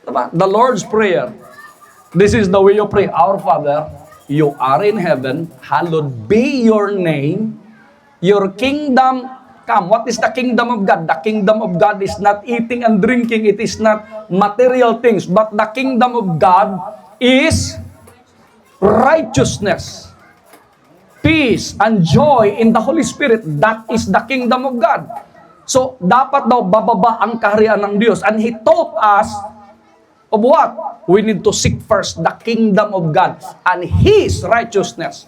Diba? The Lord's Prayer. This is the way you pray. Our Father, you are in heaven, hallowed be your name. Your kingdom come. What is the kingdom of God? The kingdom of God is not eating and drinking. It is not material things. But the kingdom of God is righteousness, peace, and joy in the Holy Spirit. That is the kingdom of God. So, dapat daw bababa ang kaharian ng Diyos. And He taught us of what? We need to seek first the kingdom of God and His righteousness.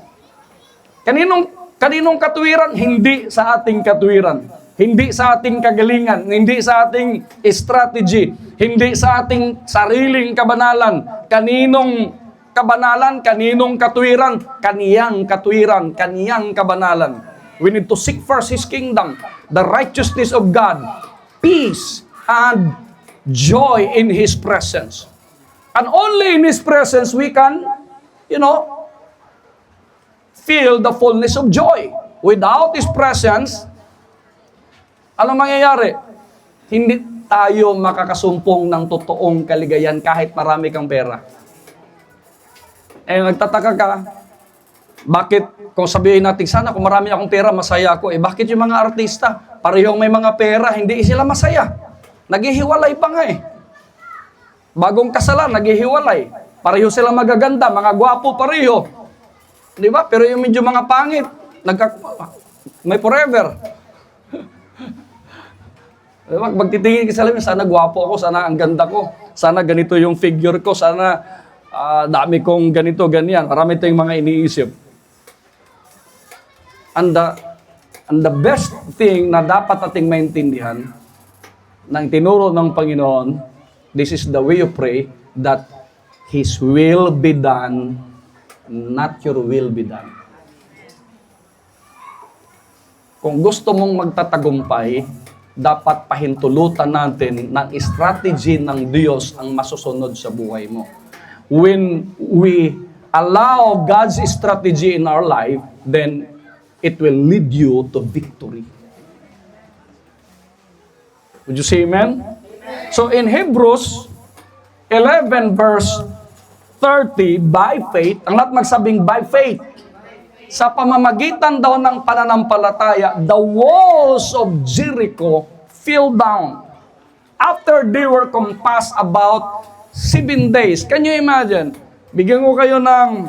Kaninong katuwiran? Hindi sa ating katuwiran. Hindi sa ating kagalingan. Hindi sa ating strategy. Hindi sa ating sariling kabanalan. Kaninong kabanalan? Kaninong katuwiran? Kaniyang katuwiran. Kaniyang kabanalan. We need to seek first His kingdom, the righteousness of God, peace, and joy in His presence. And only in His presence we can, feel the fullness of joy. Without His presence, ano mangyayari? Hindi tayo makakasumpong ng totoong kaligayahan kahit marami kang pera. Nagtataka ka, bakit kung sabihin natin, sana kung marami akong pera, masaya ako. Bakit yung mga artista, parehong may mga pera, hindi sila masaya? Naghihiwalay pa nga Bagong kasalan, naghihiwalay. Pareho sila magaganda, mga gwapo pareho. Di ba? Pero yung medyo mga pangit, may forever. Diba? Magtitingin ka sa salamin, sana gwapo ako, sana ang ganda ko, sana ganito yung figure ko, sana dami kong ganito, ganyan. Marami tayong mga iniisip. And the best thing na dapat ating maintindihan ng tinuro ng Panginoon, this is the way you pray, that His will be done, not your will be done. Kung gusto mong magtatagumpay, dapat pahintulutan natin ng strategy ng Diyos ang masusunod sa buhay mo. When we allow God's strategy in our life, then it will lead you to victory. Would you say amen? So in Hebrews 11 verse 30, by faith, ang lahat magsabing by faith, sa pamamagitan daw ng pananampalataya, the walls of Jericho fell down after they were compassed about 7 days. Can you imagine? Bigyan ko kayo ng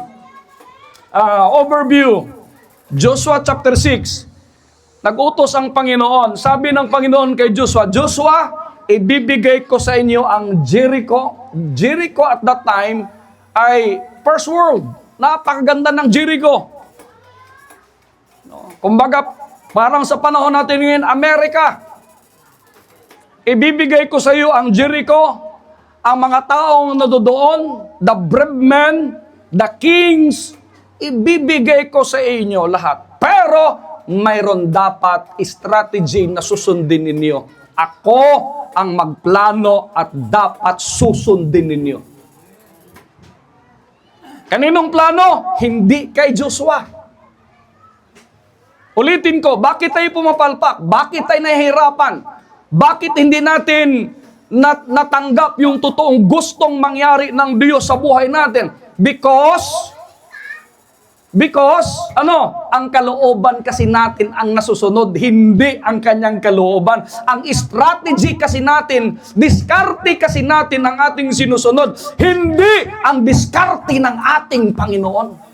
overview. Joshua chapter 6. Nag-utos ang Panginoon. Sabi ng Panginoon kay Joshua, Joshua, ibibigay ko sa inyo ang Jericho. Jericho at that time ay first world. Napakaganda ng Jericho. Kumbaga, parang sa panahon natin ngayon, Amerika. Ibibigay ko sa iyo ang Jericho, ang mga taong nadodoon, the brave men, the kings, ibibigay ko sa inyo lahat. Pero, mayroon dapat strategy na susundin ninyo. Ako ang magplano at dapat susundin ninyo. Kaninong plano? Hindi kay Joshua. Ulitin ko, bakit tayo pumapalpak? Bakit tayo nahihirapan? Bakit hindi natin natanggap yung totoong gustong mangyari ng Diyos sa buhay natin? Because, ang kalooban kasi natin ang nasusunod, hindi ang kanyang kalooban. Ang strategy kasi natin, diskarte kasi natin ang ating sinusunod, hindi ang diskarte ng ating Panginoon.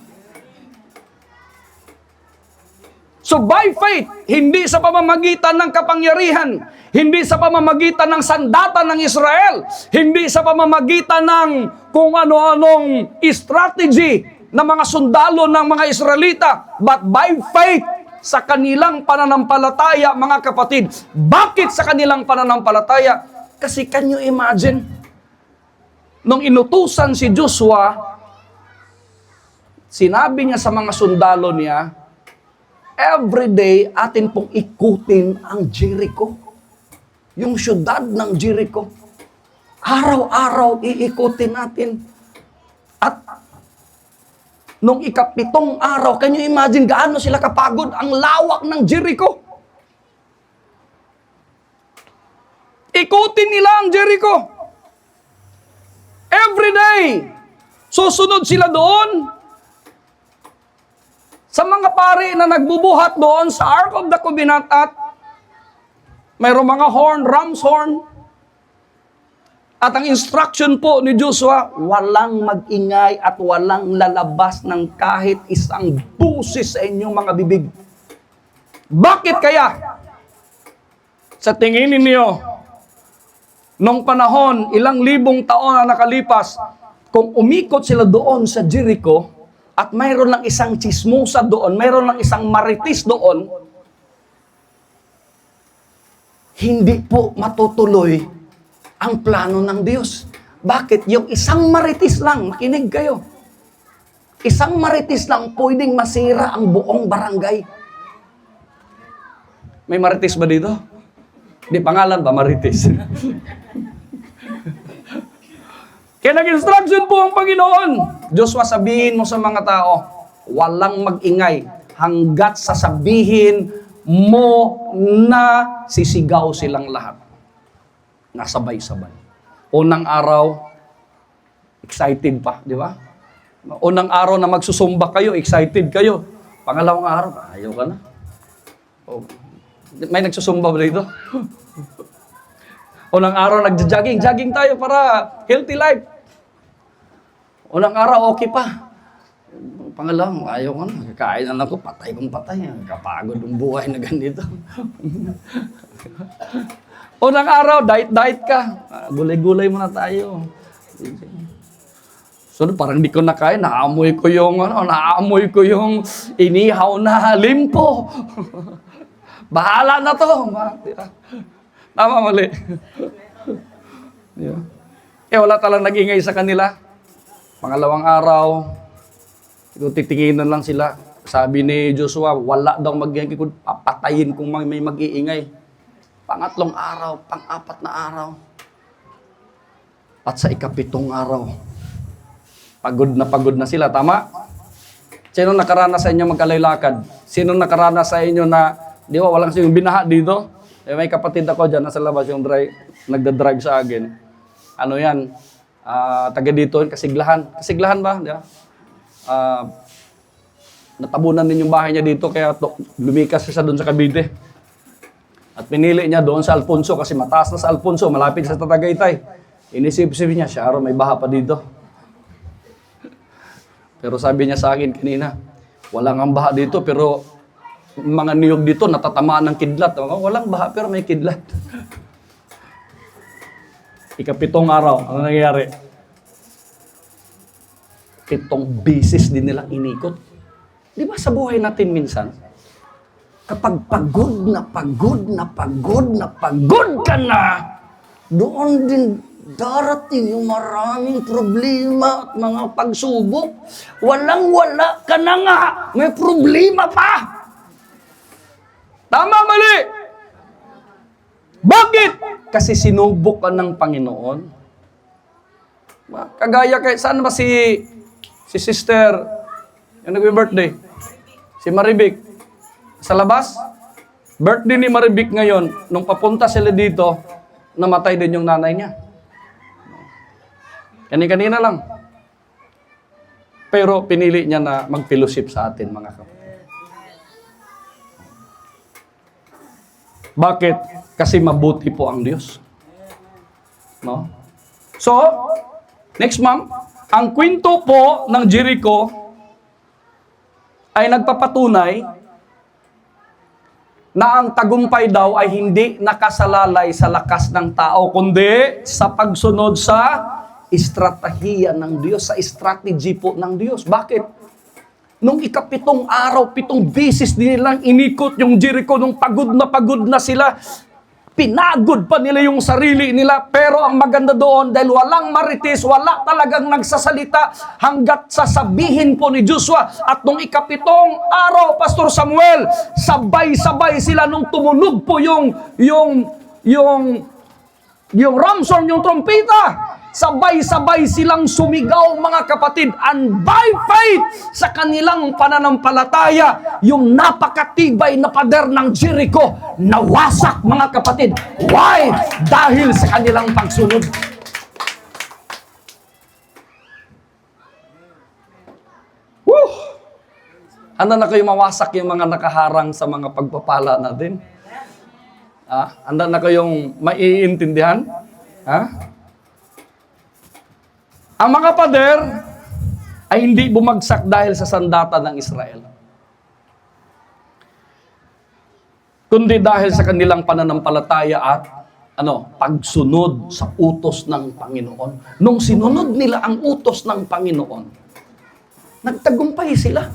So by faith, hindi sa pamamagitan ng kapangyarihan, hindi sa pamamagitan ng sandata ng Israel, hindi sa pamamagitan ng kung ano-anong strategy ng mga sundalo ng mga Israelita, but by faith sa kanilang pananampalataya, mga kapatid. Bakit sa kanilang pananampalataya? Kasi can you imagine, nung inutusan si Joshua, sinabi niya sa mga sundalo niya, every day atin pong ikutin ang Jericho. Yung syudad ng Jericho. Araw-araw iikutin natin. At nung ikapitong araw, can you imagine gaano sila kapagod? Ang lawak ng Jericho. Ikutin nila ang Jericho. Every day, susunod sila doon sa mga pari na nagbubuhat doon sa Ark of the Covenant at mayroong mga horn, ram's horn. At ang instruction po ni Joshua, walang mag-ingay at walang lalabas ng kahit isang busis sa inyong mga bibig. Bakit kaya? Sa tingin ninyo, nung panahon, ilang libong taon na nakalipas, kung umikot sila doon sa Jericho, at mayroon lang isang chismosa doon, mayroon lang isang marites doon, hindi po matutuloy ang plano ng Diyos. Bakit? Yung isang marites lang, makinig kayo. Isang marites lang pwedeng masira ang buong barangay. May marites ba dito? Di pangalan ba marites? Kaya nag-instruction po ang Panginoon. Joshua, sabihin mo sa mga tao, walang mag-ingay hanggat sasabihin mo na sisigaw silang lahat. Nasabay-sabay. Unang araw, excited pa, di ba? Unang araw na magsusumba kayo, excited kayo. Pangalawang araw, ayaw ka na. Oh. May nagsusumba ba dito? Unang araw, nagja-jogging. Jogging tayo para healthy life. Unang araw, okay pa. Pangalawang, ayaw ka na. Kakain na ako, patay kong patay. Kapagod ang buhay na ganito. Unang araw, diet ka. Gulay-gulay muna tayo. So, parang di ko nakain. Naamoy ko yung inihaw na limpo. Bahala na to. Tama, mali. Wala talang nag-ingay sa kanila. Pangalawang araw, titinginan lang sila. Sabi ni Joshua, wala daw mag-ingay. Papatayin kung may mag-iingay. Pangatlong araw, pang-apat na araw. At sa ikapitong araw, pagod na sila. Tama? Sino nakaranas sa inyo magkalaylakad? Sino nakaranas sa inyo na, di ba, walang yung binaha dito? May kapatid ako dyan, nasa labas yung nagdadrive sa akin. Ano yan? Taga dito, Kasiglahan. Kasiglahan ba? Di ba? Natabunan din yung bahay niya dito, kaya lumikas siya doon sa Cavite. At pinili niya doon sa Alfonso kasi mataas na sa Alfonso, malapit sa Tagaytay. Inisip-isip niya, siya may baha pa dito. Pero sabi niya sa akin kanina, walang ang baha dito pero mga niyog dito natatamaan ng kidlat. Walang baha pero may kidlat. Ikapitong araw, ano nangyayari? 7 beses din nilang inikot. Di ba sa buhay natin minsan, kapag pagod ka na, doon din darating yung maraming problema at mga pagsubok. Walang-wala ka na nga, may problema pa. Tama, mali. Bakit? Kasi sinubok ka ng Panginoon. Kagaya kay, saan ba si sister, yung nag-birthday? Si Maribik. Sa labas, birthday ni Maribik ngayon, nung papunta sila dito, namatay din yung nanay niya. Kanina lang. Pero pinili niya na mag-fellowship sa atin, mga kapatid. Bakit? Kasi mabuti po ang Diyos. No? So, next month, ang kwento po ng Jericho ay nagpapatunay na ang tagumpay daw ay hindi nakasalalay sa lakas ng tao, kundi sa pagsunod sa estratehiya ng Diyos, sa strategy po ng Diyos. Bakit? Nung ikapitong araw, 7 beses din nilang inikot yung Jericho, nung pagod na sila, pinagod pa nila yung sarili nila, pero ang maganda doon, dahil walang marites, wala talagang nagsasalita hanggat sasabihin po ni Joshua. At nung ikapitong araw, Pastor Samuel, sabay-sabay sila nung tumunog po yung ram's horn, yung trompeta. Sabay-sabay silang sumigaw, mga kapatid, and by faith sa kanilang pananampalataya, yung napakatibay na pader ng Jericho nawasak, mga kapatid. Why? Dahil sa kanilang pagsunod. Handa na kayo mawasak yung mga nakaharang sa mga pagpapala natin? Handa na kayong maiintindihan? Ang mga pader ay hindi bumagsak dahil sa sandata ng Israel, kundi dahil sa kanilang pananampalataya at pagsunod sa utos ng Panginoon. Nung sinunod nila ang utos ng Panginoon, nagtagumpay sila.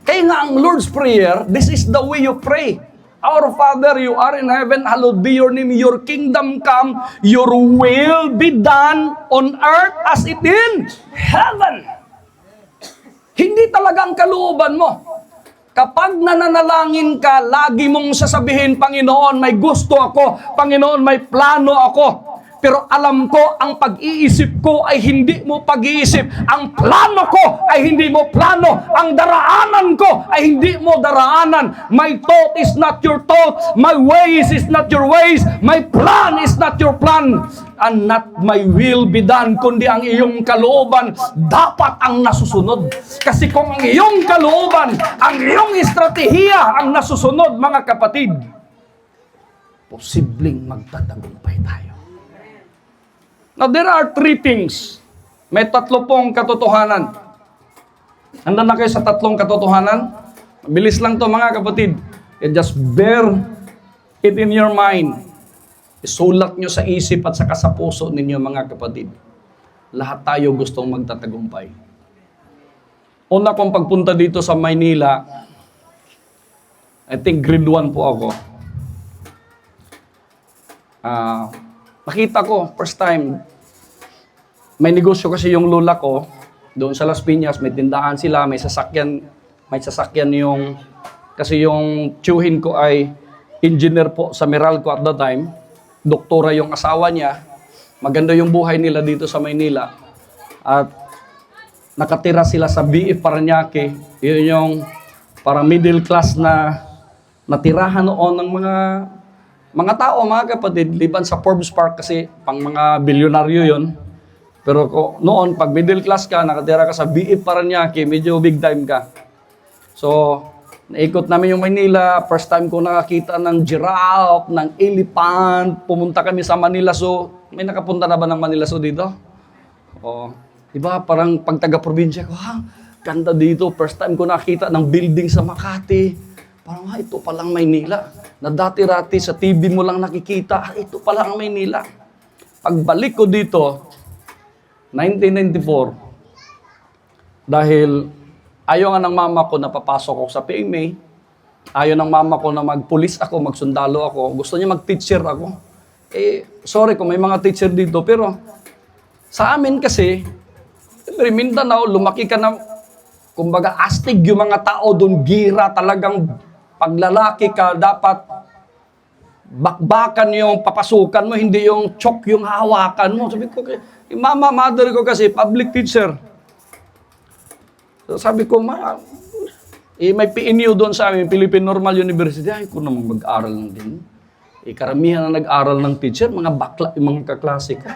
Kaya nga ang Lord's Prayer, this is the way you pray. Our Father, you are in heaven, hallowed be your name, your kingdom come, your will be done on earth as it in heaven. Hindi talaga ang kalooban mo. Kapag nananalangin ka, lagi mong sasabihin, Panginoon, may gusto ako. Panginoon, may plano ako. Pero alam ko, ang pag-iisip ko ay hindi mo pag-iisip. Ang plano ko ay hindi mo plano. Ang daraanan ko ay hindi mo daraanan. My thought is not your thought. My ways is not your ways. My plan is not your plan. And not my will be done, kundi ang iyong kalooban dapat ang nasusunod. Kasi kung ang iyong kalooban, ang iyong estratehiya ang nasusunod, mga kapatid, posibleng magtatagumpay tayo. Now, there are three things. May 3 pong katotohanan. Handa na kayo sa 3 katotohanan? Bilis lang to mga kapatid. Just bear it in your mind. Isulat nyo sa isip at saka sa puso ninyo mga kapatid. Lahat tayo gustong magtatagumpay. Una kong pagpunta dito sa Maynila, I think grade 1 po ako. Nakita ko, first time, may negosyo kasi yung lola ko, doon sa Las Piñas, may tindahan sila, may sasakyan yung, kasi yung tiyuhin ko ay engineer po sa Meralco at the time, doktora yung asawa niya, maganda yung buhay nila dito sa Maynila, at nakatira sila sa BF Parañaque, yun yung para middle class na natirahan noon ng mga tao, mga kapatid, liban sa Forbes Park kasi pang mga bilyonaryo yon. Pero noon, pag middle class ka, nakatira ka sa BF Parañaque, medyo big time ka. So, naikot namin yung Maynila. First time ko nakakita ng giraffe, ng elephant. Pumunta kami sa Manila Zoo. May nakapunta na ba ng Manila Zoo dito? Diba, parang pag taga-probinsya ko, ganda dito. First time ko nakakita ng building sa Makati. Parang, ito palang Maynila. Na dati-rati sa TV mo lang nakikita, ito pala ang Maynila. Pagbalik ko dito, 1994, dahil ayaw nga ng mama ko na papasok ako sa PMA, ayaw ng mama ko na magpulis ako, magsundalo ako, gusto niya mag-teacher ako. Sorry kung may mga teacher dito, pero sa amin kasi, Mindanao, lumaki ka na, kumbaga astig yung mga tao doon, gira talagang. Paglalaki ka, dapat bakbakan yung papasukan mo, hindi yung chok yung hawakan mo. Sabi ko, mother ko kasi, public teacher. So sabi ko, may PNU doon sa amin, Philippine Normal University. Ay, ko naman mag-aral lang din. Karamihan na nag-aral ng teacher, mga bakla, yung mga kaklase ko.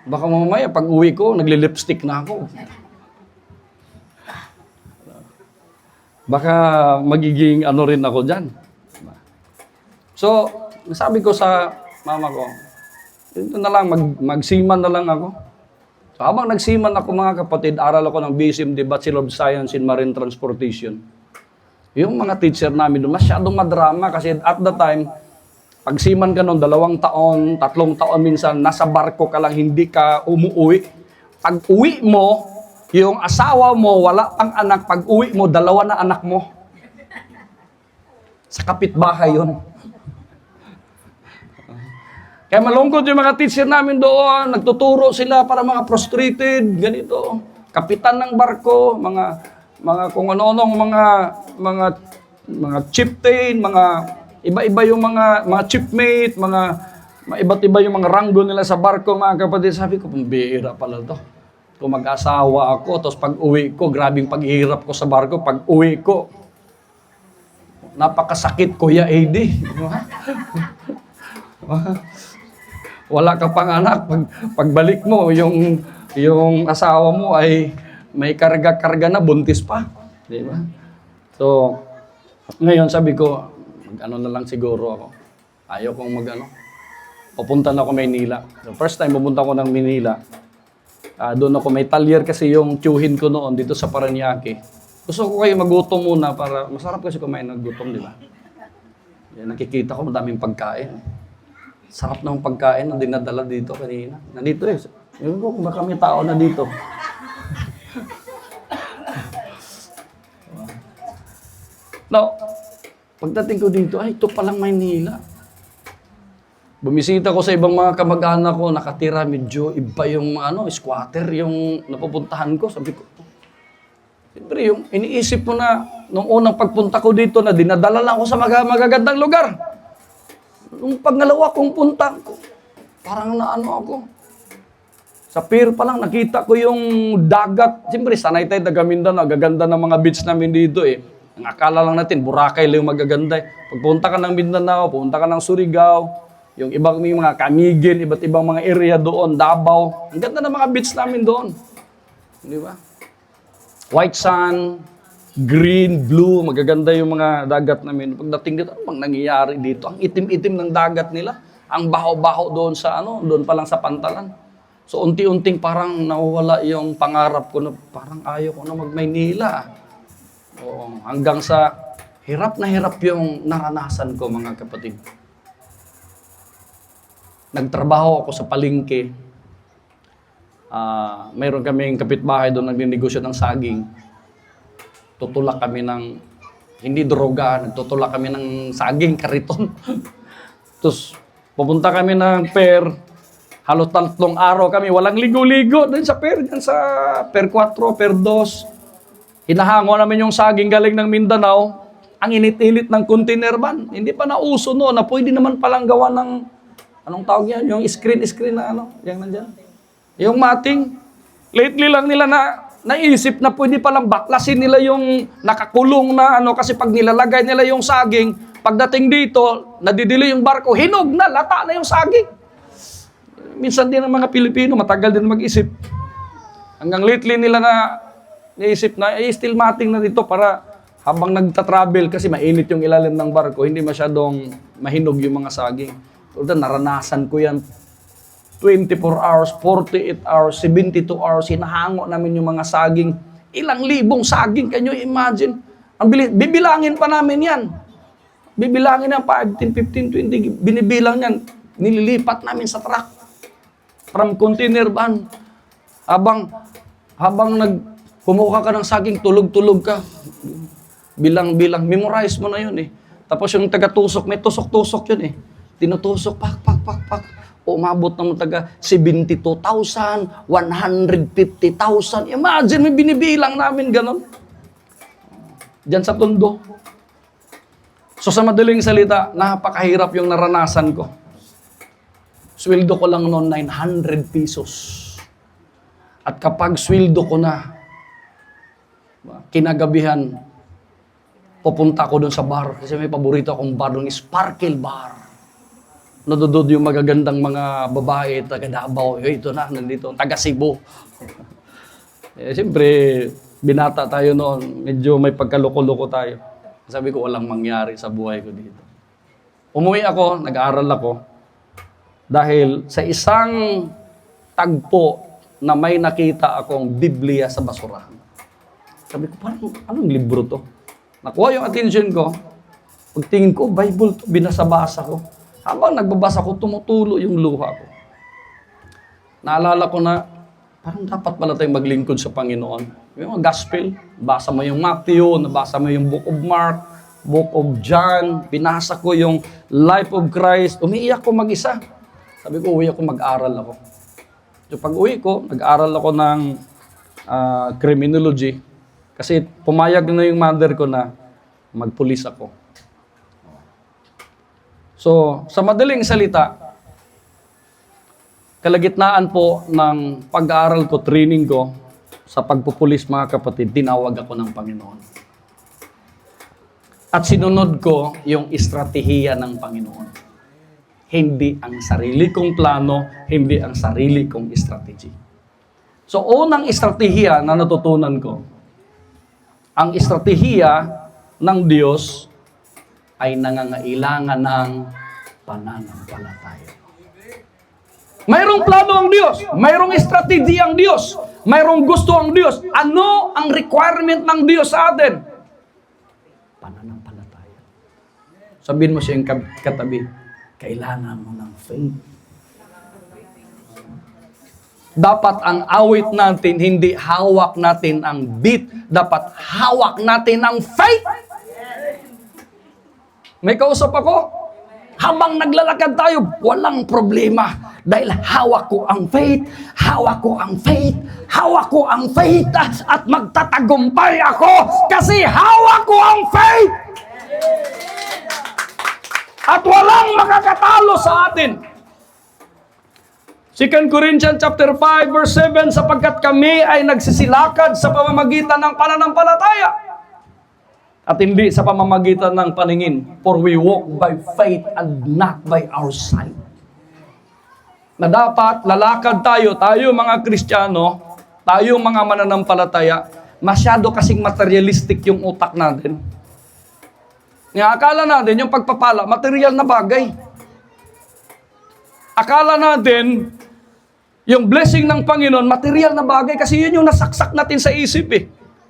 Baka mamaya, pag uwi ko, nagli-lipstick na ako. Baka magiging rin ako dyan. So, sabi ko sa mama ko, ito na lang, magsiman na lang ako. So, habang nagsiman ako mga kapatid, aral ako ng BSMD, Bachelor of Science in Marine Transportation. Yung mga teacher namin doon, masyadong madrama kasi at the time, pagsiman ka noon, 2 taon, 3 taon minsan, nasa barko ka lang, hindi ka umuwi. Pag uwi mo, yung asawa mo, wala pang anak. Pag uwi mo, 2 na anak mo. Sa kapitbahay yun. Kaya malungkot yung mga teacher namin doon. Nagtuturo sila para mga frustrated, ganito. Kapitan ng barko, mga kung ano-anong mga chieftain, mga iba-iba yung mga chiefmate, mga iba't iba yung mga ranggo nila sa barko, mga kapatid. Sabi ko, pambihira pala to. Kung mag-asawa ako, tapos pag-uwi ko, grabing paghihirap ko sa barko, pag-uwi ko, napakasakit, Kuya AD. Wala ka pang anak. Pagbalik mo, yung asawa mo ay may karga-karga na, buntis pa. Di ba? So, ngayon sabi ko, mag-ano na lang siguro ako. Ayaw kong mag-ano. Pupunta na ako Maynila. So, first time pupunta ko ng Maynila. Doon ako, may talyer kasi yung tiyuhin ko noon dito sa Parañaque. Gusto ko kayo magutom muna para, masarap kasi kumain ng gutom, di ba? Yan, nakikita ko madaming pagkain. Sarap ng pagkain na dinadala dito kanina. Nandito eh. Yung ko, kung baka may tao na dito. Now, pagdating ko dito, ay, ito palang Maynila. Bumisita ko sa ibang mga kamag-anak ko, nakatira, medyo iba yung squatter, yung napupuntahan ko. Sabi ko, siyempre, yung iniisip mo na, nung unang pagpunta ko dito, na dinadala lang ako sa magagandang lugar. Nung pangalawa kong punta ko, parang ako. Sa pier pa lang, nakita ko yung dagat. Siyempre, sanay tayo taga Mindanao, gaganda ng mga beach namin dito eh. Ang akala lang natin, Boracay lang yung magaganda eh. Pagpunta ka ng Mindanao, pupunta ka ng Surigao, yung ibang mga Camiguin, iba't ibang mga area doon, Davao. Ang ganda ng mga beach namin doon. Di ba? White sand, green, blue, magaganda yung mga dagat namin. Pagdating dito, ano bang nangyayari dito? Ang itim-itim ng dagat nila. Ang baho-baho doon sa doon pa lang sa pantalan. So unti-unting parang nawawala yung pangarap ko na parang ayaw ko na mag-Maynila. Oo, hanggang sa hirap na hirap yung naranasan ko, mga kapatid. Nagtrabaho ako sa palengke. Mayroon kaming kapitbahay doon nagninegosyo ng saging. Tutulak kami ng, hindi droga, nagtutulak kami ng saging, kariton. Tapos, pupunta kami ng fair, halos 3 araw kami, walang ligo-ligo doon sa fair, dyan sa per 4, per 2. Hinahango namin yung saging galing ng Mindanao, ang init-init ng container van. Hindi pa nauso noon na pwede naman palang gawa ng, anong tawag yan? Yung screen na yung nandyan. Yung mating, lately lang nila naisip na pwede palang baklasin nila yung nakakulong na kasi pag nilalagay nila yung saging, pagdating dito, nadidili yung barko, hinog na, lata na yung saging. Minsan din ang mga Pilipino, matagal din mag-isip. Hanggang lately nila naisip na, still mating na dito para habang nagta-travel, kasi mainit yung ilalim ng barko, hindi masyadong mahinog yung mga saging. Pero naranasan ko yan. 24 hours, 48 hours, 72 hours, hinahango namin yung mga saging. Ilang libong saging, can you imagine? Ang bibilangin pa namin yan. Bibilangin yan, 5, 10, 15, 20, binibilang yan. Nililipat namin sa truck. From container van. Habang kumuha ka ng saging, tulog-tulog ka. Bilang-bilang, memorize mo na yun eh. Tapos yung taga-tusok, may tusok-tusok yun eh. Tinutusok, pak. Umabot ng taga 72,000, 150,000. Imagine, may binibilang namin ganon. Diyan sa Tondo. So sa madaling salita, napakahirap yung naranasan ko. Sweldo ko lang noon 900 pesos. At kapag sweldo ko na, kinagabihan, pupunta ko doon sa bar. Kasi may paborito akong bar doon, Sparkle Bar. Nadudod yung magagandang mga babae, taga Davao, ito na, nandito, taga Cebu. Siyempre, binata tayo noon, medyo may pagkaloko-loko tayo. Sabi ko, walang mangyari sa buhay ko dito. Umuwi ako, nag-aaral ako, dahil sa isang tagpo na may nakita akong Biblia sa basurahan. Sabi ko, parang, anong libro to? Nakuha yung attention ko, pagtingin ko, Bible to, binasa-basa ko. Habang nagbabasa ko, tumutulo yung luha ko. Naalala ko na, parang dapat pala tayong maglingkod sa Panginoon. Yung mga gospel, basa mo yung Matthew, nabasa mo yung Book of Mark, Book of John, binasa ko yung Life of Christ, umiiyak ko mag-isa. Sabi ko, uwi ako, mag-aral ako. So pag uwi ko, nag-aral ako ng criminology, kasi pumayag na yung mother ko na magpulis ako. So, sa madaling salita, kalagitnaan po ng pag-aaral ko, training ko, sa pagpupulis mga kapatid, tinawag ako ng Panginoon. At sinunod ko yung estratehiya ng Panginoon. Hindi ang sarili kong plano, hindi ang sarili kong strategy. So, unang estratehiya na natutunan ko, ang estratehiya ng Diyos ay nangangailangan ng pananampalataya. Mayroong plano ang Diyos, mayroong strategy ang Diyos, mayroong gusto ang Diyos. Ano ang requirement ng Diyos sa atin? Pananampalataya. Sabihin mo siya yung katabi, kailangan mo ng faith. Dapat ang awit natin, hindi hawak natin ang beat. Dapat hawak natin ang faith. May kausap ako. Habang naglalakad tayo, walang problema. Dahil hawak ko ang faith, hawak ko ang faith, hawak ko ang faith, at magtatagumpay ako kasi hawak ko ang faith. At walang makakatalo sa atin. 2 Corinthians chapter 5 verse 7, sapagkat kami ay nagsisilakad sa pamamagitan ng pananampalataya at hindi sa pamamagitan ng paningin. For we walk by faith and not by our sight. Na dapat lalakad tayo mga Kristiyano, tayo mga mananampalataya, masyado kasing materialistic yung utak natin. Akala natin yung pagpapala, material na bagay. Akala natin yung blessing ng Panginoon, material na bagay kasi yun yung nasaksak natin sa isip eh.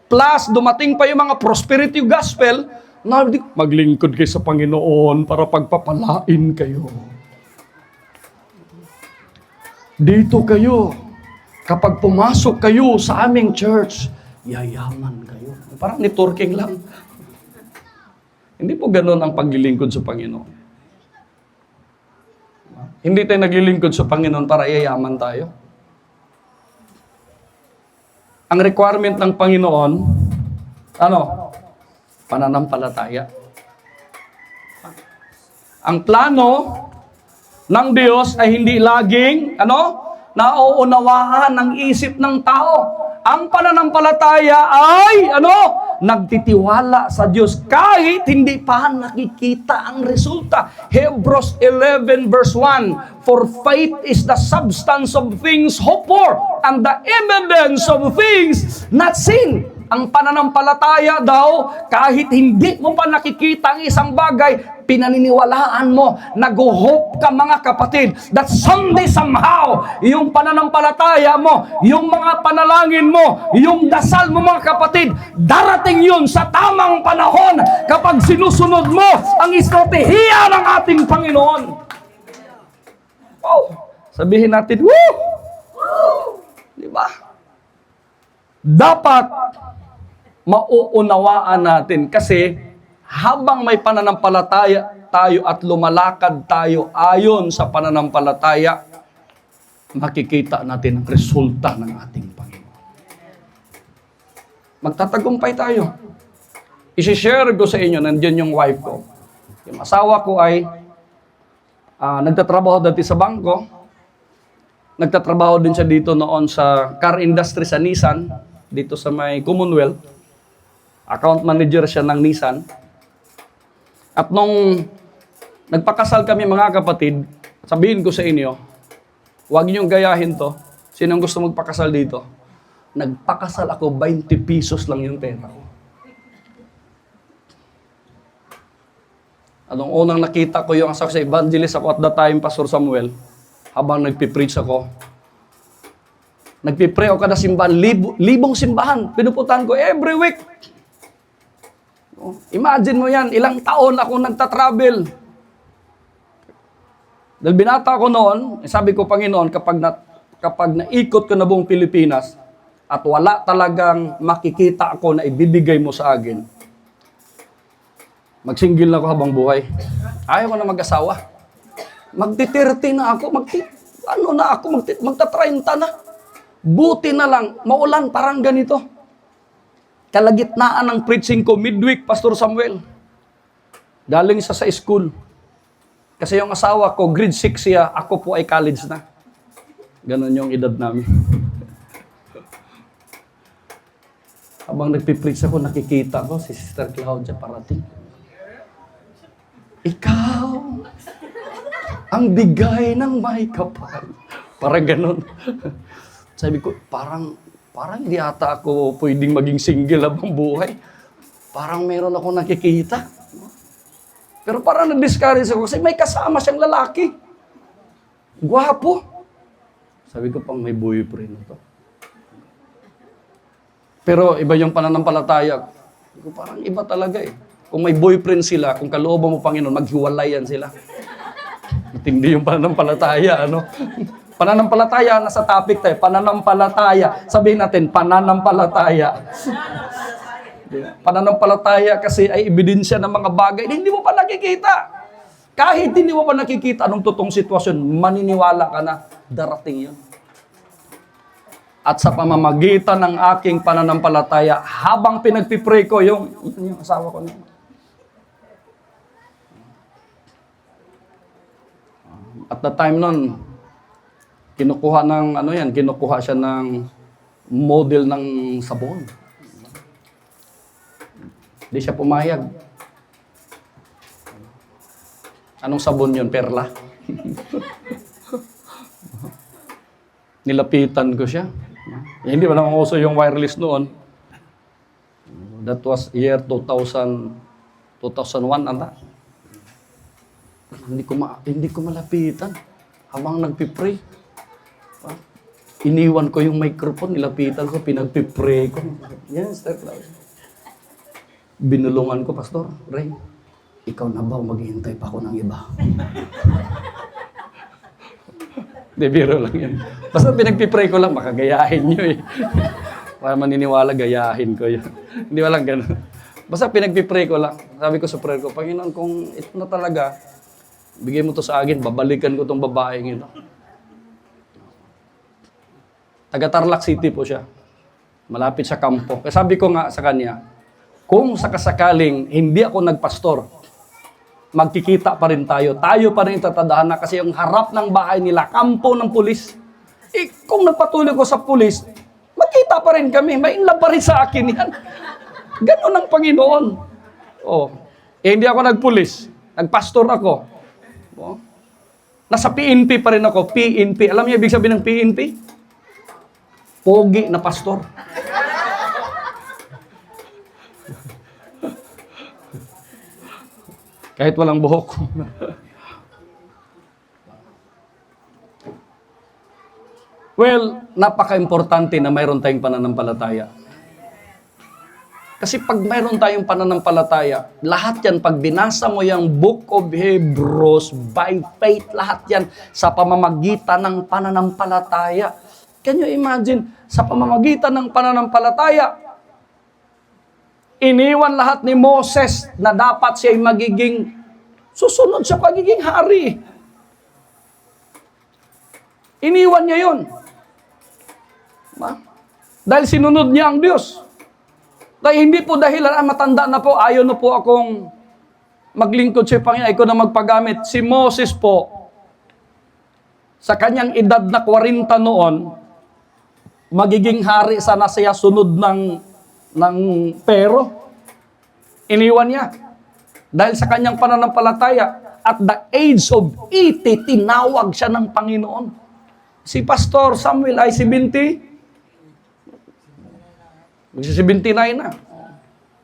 Plus, dumating pa yung mga prosperity gospel na maglingkod kayo sa Panginoon para pagpapalain kayo. Dito kayo, kapag pumasok kayo sa aming church, yayaman kayo. Parang networking lang. Hindi po ganun ang paglilingkod sa Panginoon. Hindi tayo naglilingkod sa Panginoon para yayaman tayo. Ang requirement ng Panginoon, pananampalataya. Ang plano ng Diyos ay hindi laging, nauunawaan ng isip ng tao. Ang pananampalataya ay, nagtitiwala sa Diyos kahit hindi pa nakikita ang resulta. Hebrews 11 verse 1, for faith is the substance of things hoped for and the evidence of things not seen. Ang pananampalataya daw, kahit hindi mo pa nakikita ang isang bagay, pinaniniwalaan mo, nag-hope ka mga kapatid, that someday somehow, yung pananampalataya mo, yung mga panalangin mo, yung dasal mo mga kapatid, darating yun sa tamang panahon kapag sinusunod mo ang estratehiya ng ating Panginoon. Oh, sabihin natin, woo! Diba? Dapat mauunawaan natin kasi habang may pananampalataya tayo at lumalakad tayo ayon sa pananampalataya, makikita natin ang resulta ng ating Panginoon. Magtatagumpay tayo. I-share ko sa inyo, nandiyan yung wife ko. Yung asawa ko ay nagtatrabaho dati sa bangko. Nagtatrabaho din siya dito noon sa car industry sa Nissan, dito sa may Commonwealth. Account manager siya ng Nissan. At nung nagpakasal kami mga kapatid, sabihin ko sa inyo, huwag niyong gayahin to. Sinong gusto magpakasal dito? Nagpakasal ako, 20 pesos lang yung pera ko. Anong unang nakita ko yung asawa sa evangelist ako at that time, Pastor Samuel, habang nagpipreach ako. Nagpipray ako kada simbahan, libong simbahan. Pinupuntahan ko every week. Imagine mo yan, ilang taon ako nagtatravel. Dahil binata ko noon, sabi ko, Panginoon, kapag naikot ko na buong Pilipinas at wala talagang makikita ako na ibibigay mo sa akin, magsinggil na ako habang buhay. Ayaw ko na mag-asawa. Magti-30 na ako, magta-30 na. Buti na lang, maulan parang ganito. Kalagitnaan ng preaching ko, midweek, Pastor Samuel. Galing sa school. Kasi yung asawa ko, grade 6 siya, ako po ay college na. Ganon yung edad namin. Habang nagpipreach ako, nakikita ko si Sister Claudia parating. Ikaw, ang bigay ng may kapal. Parang ganon. Sabi ko, parang hindi ata ako pwedeng maging single habang buhay. parang meron ako nakikita. Pero parang na-discourage ako kasi may kasama siyang lalaki. Gwapo. Sabi ko, pang may boyfriend na to. Pero iba yung pananampalataya. Sabi ko, parang iba talaga eh. Kung may boyfriend sila, kung kalooban mo, Panginoon, maghiwalayan sila. Matindi yung pananampalataya, ano? Pananampalataya, nasa topic tayo. Pananampalataya. Sabihin natin, pananampalataya. Pananampalataya kasi ay ebidensya ng mga bagay na hindi mo pa nakikita. Kahit hindi mo pa nakikita anong totoong sitwasyon, maniniwala ka na darating yun. At sa pamamagitan ng aking pananampalataya, habang pinagpipray ko, yung asawa ko na. At the time nun, kinukuha siya ng model ng sabon. Hindi siya pumayag. Anong sabon yun? Perla? Nilapitan ko siya. Hindi pa naman uso yung wireless noon. That was year 2001, ata. Hindi ko malapitan. Habang nagpipray. Iniwan ko yung microphone, nilapitan ko, pinagpipray ko. Yes, step lang. Binulungan ko, Pastor Ray, ikaw na ba maghihintay pa ako ng iba? Di, biro lang yan. Basta pinagpipray ko lang, makagayahin nyo eh. Para maniniwala, gayahin ko yun. Hindi walang ganun. Basta pinagpipray ko lang. Sabi ko sa prayer ko, Panginoon, kung ito na talaga, bigay mo to sa akin, babalikan ko tong babaeng ito. Taga Tarlac City po siya. Malapit sa kampo. Kaya sabi ko nga sa kanya, kung sakasakaling hindi ako nagpastor, magkikita pa rin tayo. Tayo pa rin tatadhana kasi yung harap ng bahay nila, kampo ng pulis. Kung nagpatuloy ko sa pulis, magkita pa rin kami. May inlove pa rin sa akin yan. Ganon ang Panginoon. Hindi ako nagpulis. Nagpastor ako. Nasa PNP pa rin ako. PNP. Alam niyo ibig sabihin ng PNP? Pogi na pastor. Kahit walang buhok. Well, napaka-importante na mayroon tayong pananampalataya. Kasi pag mayroon tayong pananampalataya, lahat yan, pag binasa mo yung Book of Hebrews, by faith, lahat yan sa pamamagitan ng pananampalataya. Can you imagine? Sa pamamagitan ng pananampalataya, iniwan lahat ni Moses na dapat siya magiging susunod sa pagiging hari. Iniwan niya yun. Dahil sinunod niya ang Diyos. Dahil hindi po dahilan, matanda na po, ayaw na po akong maglingkod sa Panginoon, ayaw ko na magpagamit. Si Moses po, sa kanyang edad na 40 noon, magiging hari sana siya sunod ng pero. Iniwan niya. Dahil sa kanyang pananampalataya, at the age of 80, tinawag siya ng Panginoon. Si Pastor Samuel ay 79 na.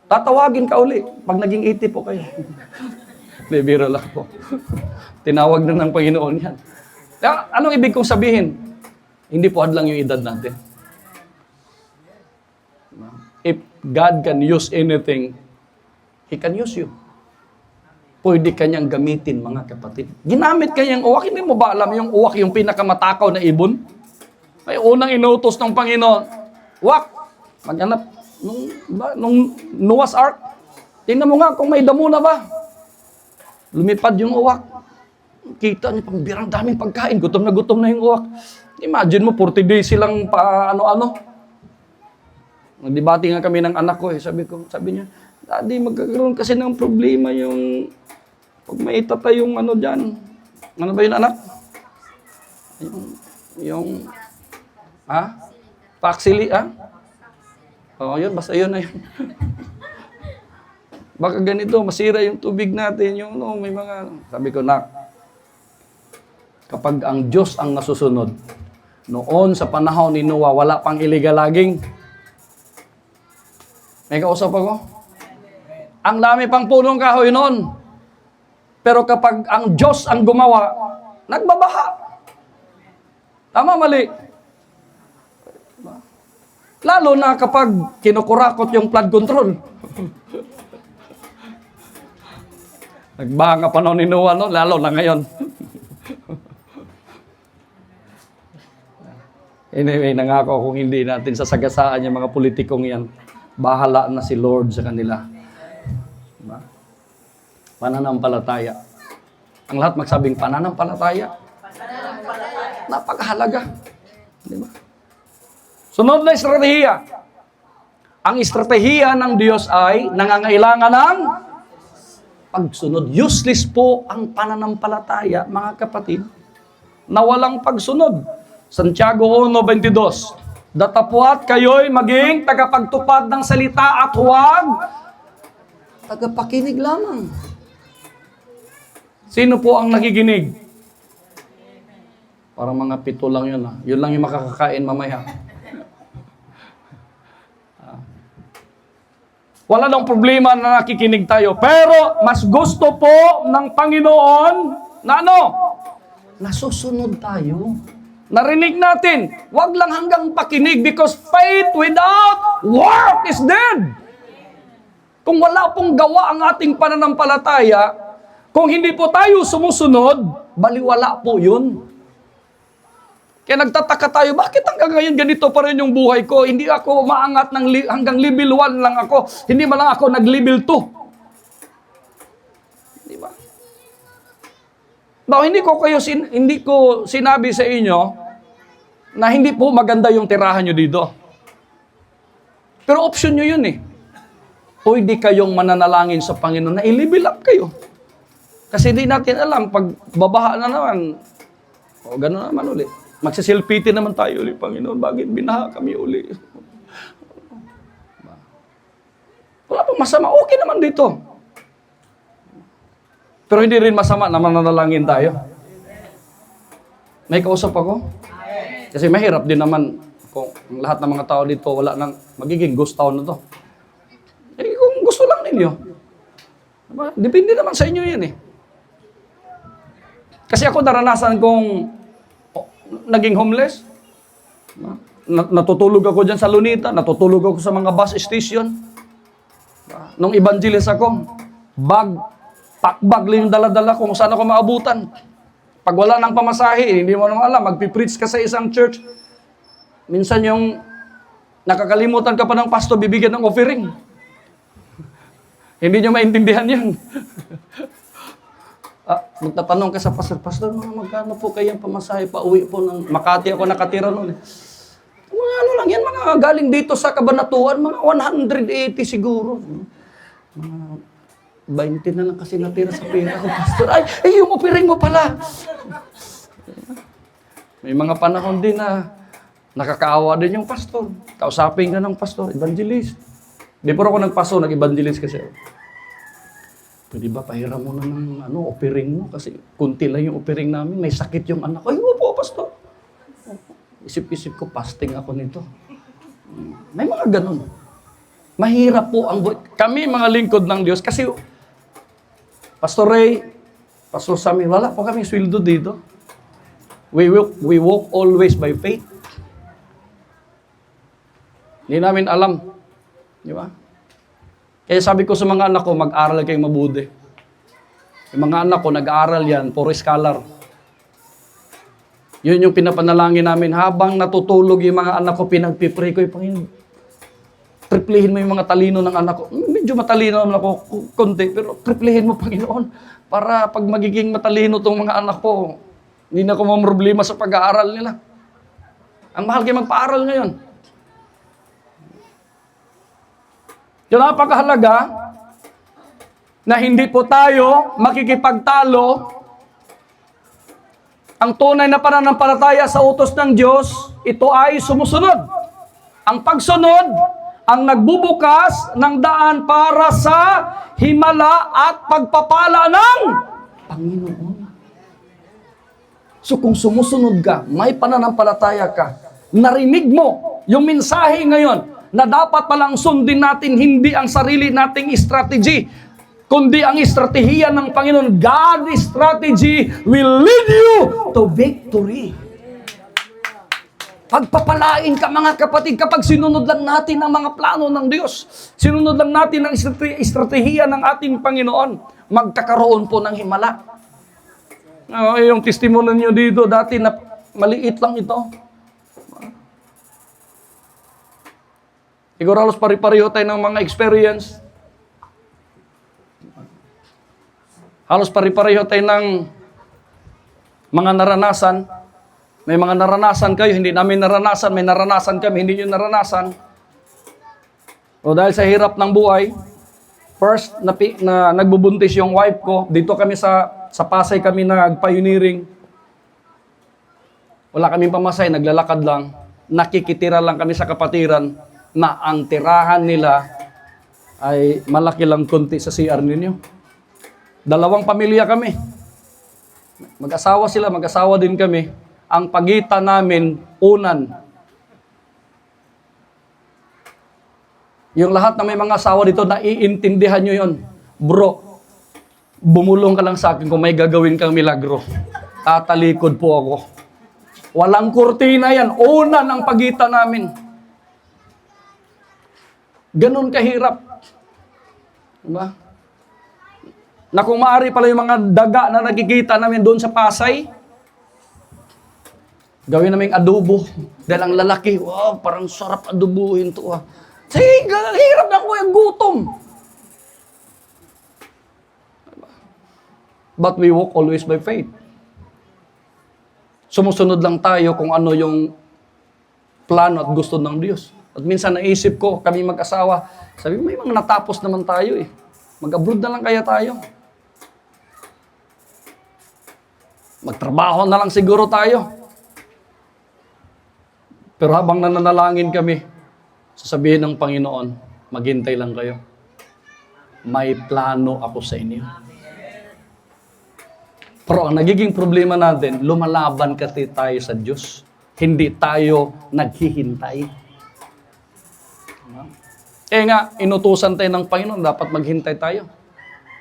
Tatawagin ka uli pag naging 80 po kayo. Biro lang po. Tinawag na ng Panginoon yan. Anong ibig kong sabihin? Hindi po hadlang yung edad natin. If God can use anything, He can use you. Pwede kanyang gamitin, mga kapatid. Ginamit kanyang uwak. Hindi mo ba alam yung uwak, yung pinakamatakaw na ibon? May unang inutos ng Panginoon. Uwak, maghanap. Nung Noah's Ark, tingnan mo nga kung may damo na ba. Lumipad yung uwak. Kita niyo, pambirang daming pagkain. Gutom na yung uwak. Imagine mo, 40 days silang pa ano-ano. Nagdebate nga kami ng anak ko eh. Sabi niya, Daddy, magkakaroon kasi ng problema yung pag may itatay yung ano dyan. Ano ba yun, anak? Paxili, Oo, yun, basta yun na yun. Baka ganito, masira yung tubig natin, may mga... Sabi ko, nak, kapag ang Diyos ang nasusunod, noon sa panahon ni Noah, wala pang illegal logging. May kausap ako? Ang dami pang punong kahoy noon. Pero kapag ang Diyos ang gumawa, nagbabaha. Tama, mali. Lalo na kapag kinukurakot yung flood control. Nagbaha nga panahon ni Noah, no? Lalo na ngayon. Anyway, nangako kung hindi natin sasagasaan yung mga politikong yan, bahala na si Lord sa kanila. Diba? Pananampalataya. Ang lahat magsabing pananampalataya. Napakahalaga. Diba? Sunod na estratehiya. Ang estratehiya ng Diyos ay nangangailangan ng pagsunod. Useless po ang pananampalataya, mga kapatid, na walang pagsunod. Santiago 1:22, datapwat kayo'y maging tagapagtupad ng salita at huwag tagapakinig lamang. Sino po ang nakikinig? Parang mga 7 lang yun. Yun lang yung makakakain mamaya. Wala nang problema na nakikinig tayo. Pero mas gusto po ng Panginoon na ano? Nasusunod tayo. Narinig natin, wag lang hanggang pakinig because faith without work is dead. Kung wala pong gawa ang ating pananampalataya, kung hindi po tayo sumusunod, baliwala po yun. Kaya nagtataka tayo, bakit hanggang ngayon ganito pa rin yung buhay ko? Hindi ako maangat hanggang level 1 lang ako. Hindi man lang ako nag-level 2. Di ba? Now, hindi ko sinabi sa inyo na hindi po maganda yung tirahan nyo dito. Pero option nyo yun eh. Pwede kayong mananalangin sa Panginoon na i-level up kayo. Kasi hindi natin alam, pag babaha na naman, gano'n naman ulit. Magsisilpiti naman tayo ulit, Panginoon. Bakit binaha kami uli? Wala pong masama. Okay naman dito. Pero hindi rin masama na mananalangin tayo. May kausap ako? Kasi mahirap din naman kung lahat ng mga tao dito wala nang magiging ghost town na to. Eh, kung gusto lang ninyo. Diba? Depende naman sa inyo yan eh. Kasi ako naranasan kong naging homeless. Natutulog ako dyan sa Lunita. Natutulog ako sa mga bus station. Nung evangelist ako, packbag lang yung dala-dala kung saan ako maabutan. Pag wala ng pamasahe, hindi mo naman alam, magpipreach ka sa isang church. Minsan yung nakakalimutan ka pa ng pastor, bibigyan ng offering. Hindi nyo maintindihan yun. Magtatanong ka sa pastor, Pastor, magkano po kayang pamasahe pa uwi po ng Makati ako nakatira noon. Mga ano lang yan, mga galing dito sa Kabanatuan, mga 180 siguro. Mga 20 na lang kasi natira sa pera ko, Pastor. Ay, yung offering mo pala. May mga panahon din na nakakaawa din yung pastor. Kausapin ka ng pastor, evangelist. Di po ako nagpaso, nag-evangelist kasi. Pwede ba pahiram mo na ng offering mo? Kasi kunti lang yung offering namin. May sakit yung anak ko. Ay, po, pastor. Isip-isip ko, fasting ako nito. May mga ganun. Mahirap po ang buhay. Kami mga lingkod ng Diyos. Kasi, Pastor Ray, Pastor Sammy, wala po kami sweldo dito. We walk always by faith. Hindi namin alam. Di ba? Kaya sabi ko sa mga anak ko, mag-aral kayong mabuti. Yung mga anak ko, nag-aaral yan, puro scholar. Yun yung pinapanalangin namin. Habang natutulog yung mga anak ko, pinagpipray ko, Panginoon, triplihin mo yung mga talino ng anak ko. Medyo matalino naman ako, konti, pero triplihin mo, Panginoon, para pag magiging matalino tong mga anak ko, hindi na ako problema sa pag-aaral nila. Ang mahal kayo magpa-aral ngayon. Yung napakahalaga na hindi po tayo makikipagtalo. Ang tunay na pananampalataya sa utos ng Diyos, ito ay sumusunod. Ang pagsunod, ang nagbubukas ng daan para sa himala at pagpapala ng Panginoon. So kung sumusunod ka, may pananampalataya ka, narinig mo yung mensahe ngayon, na dapat palang sundin natin hindi ang sarili nating strategy, kundi ang estratehiya ng Panginoon. God's strategy will lead you to victory. Pagpapalain ka mga kapatid kapag sinunod lang natin ang mga plano ng Diyos. Sinunod lang natin ang estratehiya ng ating Panginoon. Magkakaroon po ng himala. Yung testimony nyo dito dati na maliit lang ito. Siguro halos pari-pareho tayo ng mga experience. Halos pari-pareho tayo ng mga naranasan. May mga naranasan kayo, hindi namin naranasan. May naranasan kami, hindi nyo naranasan. O dahil sa hirap ng buhay, first na nagbubuntis yung wife ko, dito kami sa Pasay kami nag-pioneering. Wala kaming pamasay, naglalakad lang. Nakikitira lang kami sa kapatiran na ang tirahan nila ay malaki lang konti sa CR ninyo. 2 pamilya kami. Mag-asawa sila, mag-asawa din kami. Ang pagitan namin, unan. Yung lahat na may mga asawa dito, naiintindihan nyo yun. Bro, bumulong ka lang sa akin kung may gagawin kang milagro. Tatalikod po ako. Walang kurtina yan. Unan ang pagitan namin. Ganun kahirap. Diba? Na kung maaari pala yung mga daga na nakikita namin doon sa Pasay, gawin naming adobo. Dahil ang lalaki, wow, parang sarap adobuhin to. Sige, hirap na ko yung gutom. But we walk always by faith. Sumusunod lang tayo kung ano yung plano at gusto ng Diyos. At minsan naisip ko, kami mag-asawa, sabi, may mga natapos naman tayo eh. Mag-abroad na lang kaya tayo. Magtrabaho na lang siguro tayo. Pero habang nananalangin kami, sasabihin ng Panginoon, maghintay lang kayo. May plano ako sa inyo. Pero ang nagiging problema natin, lumalaban kasi tayo sa Diyos. Hindi tayo naghihintay. Nga, inutusan tayo ng Panginoon, dapat maghintay tayo.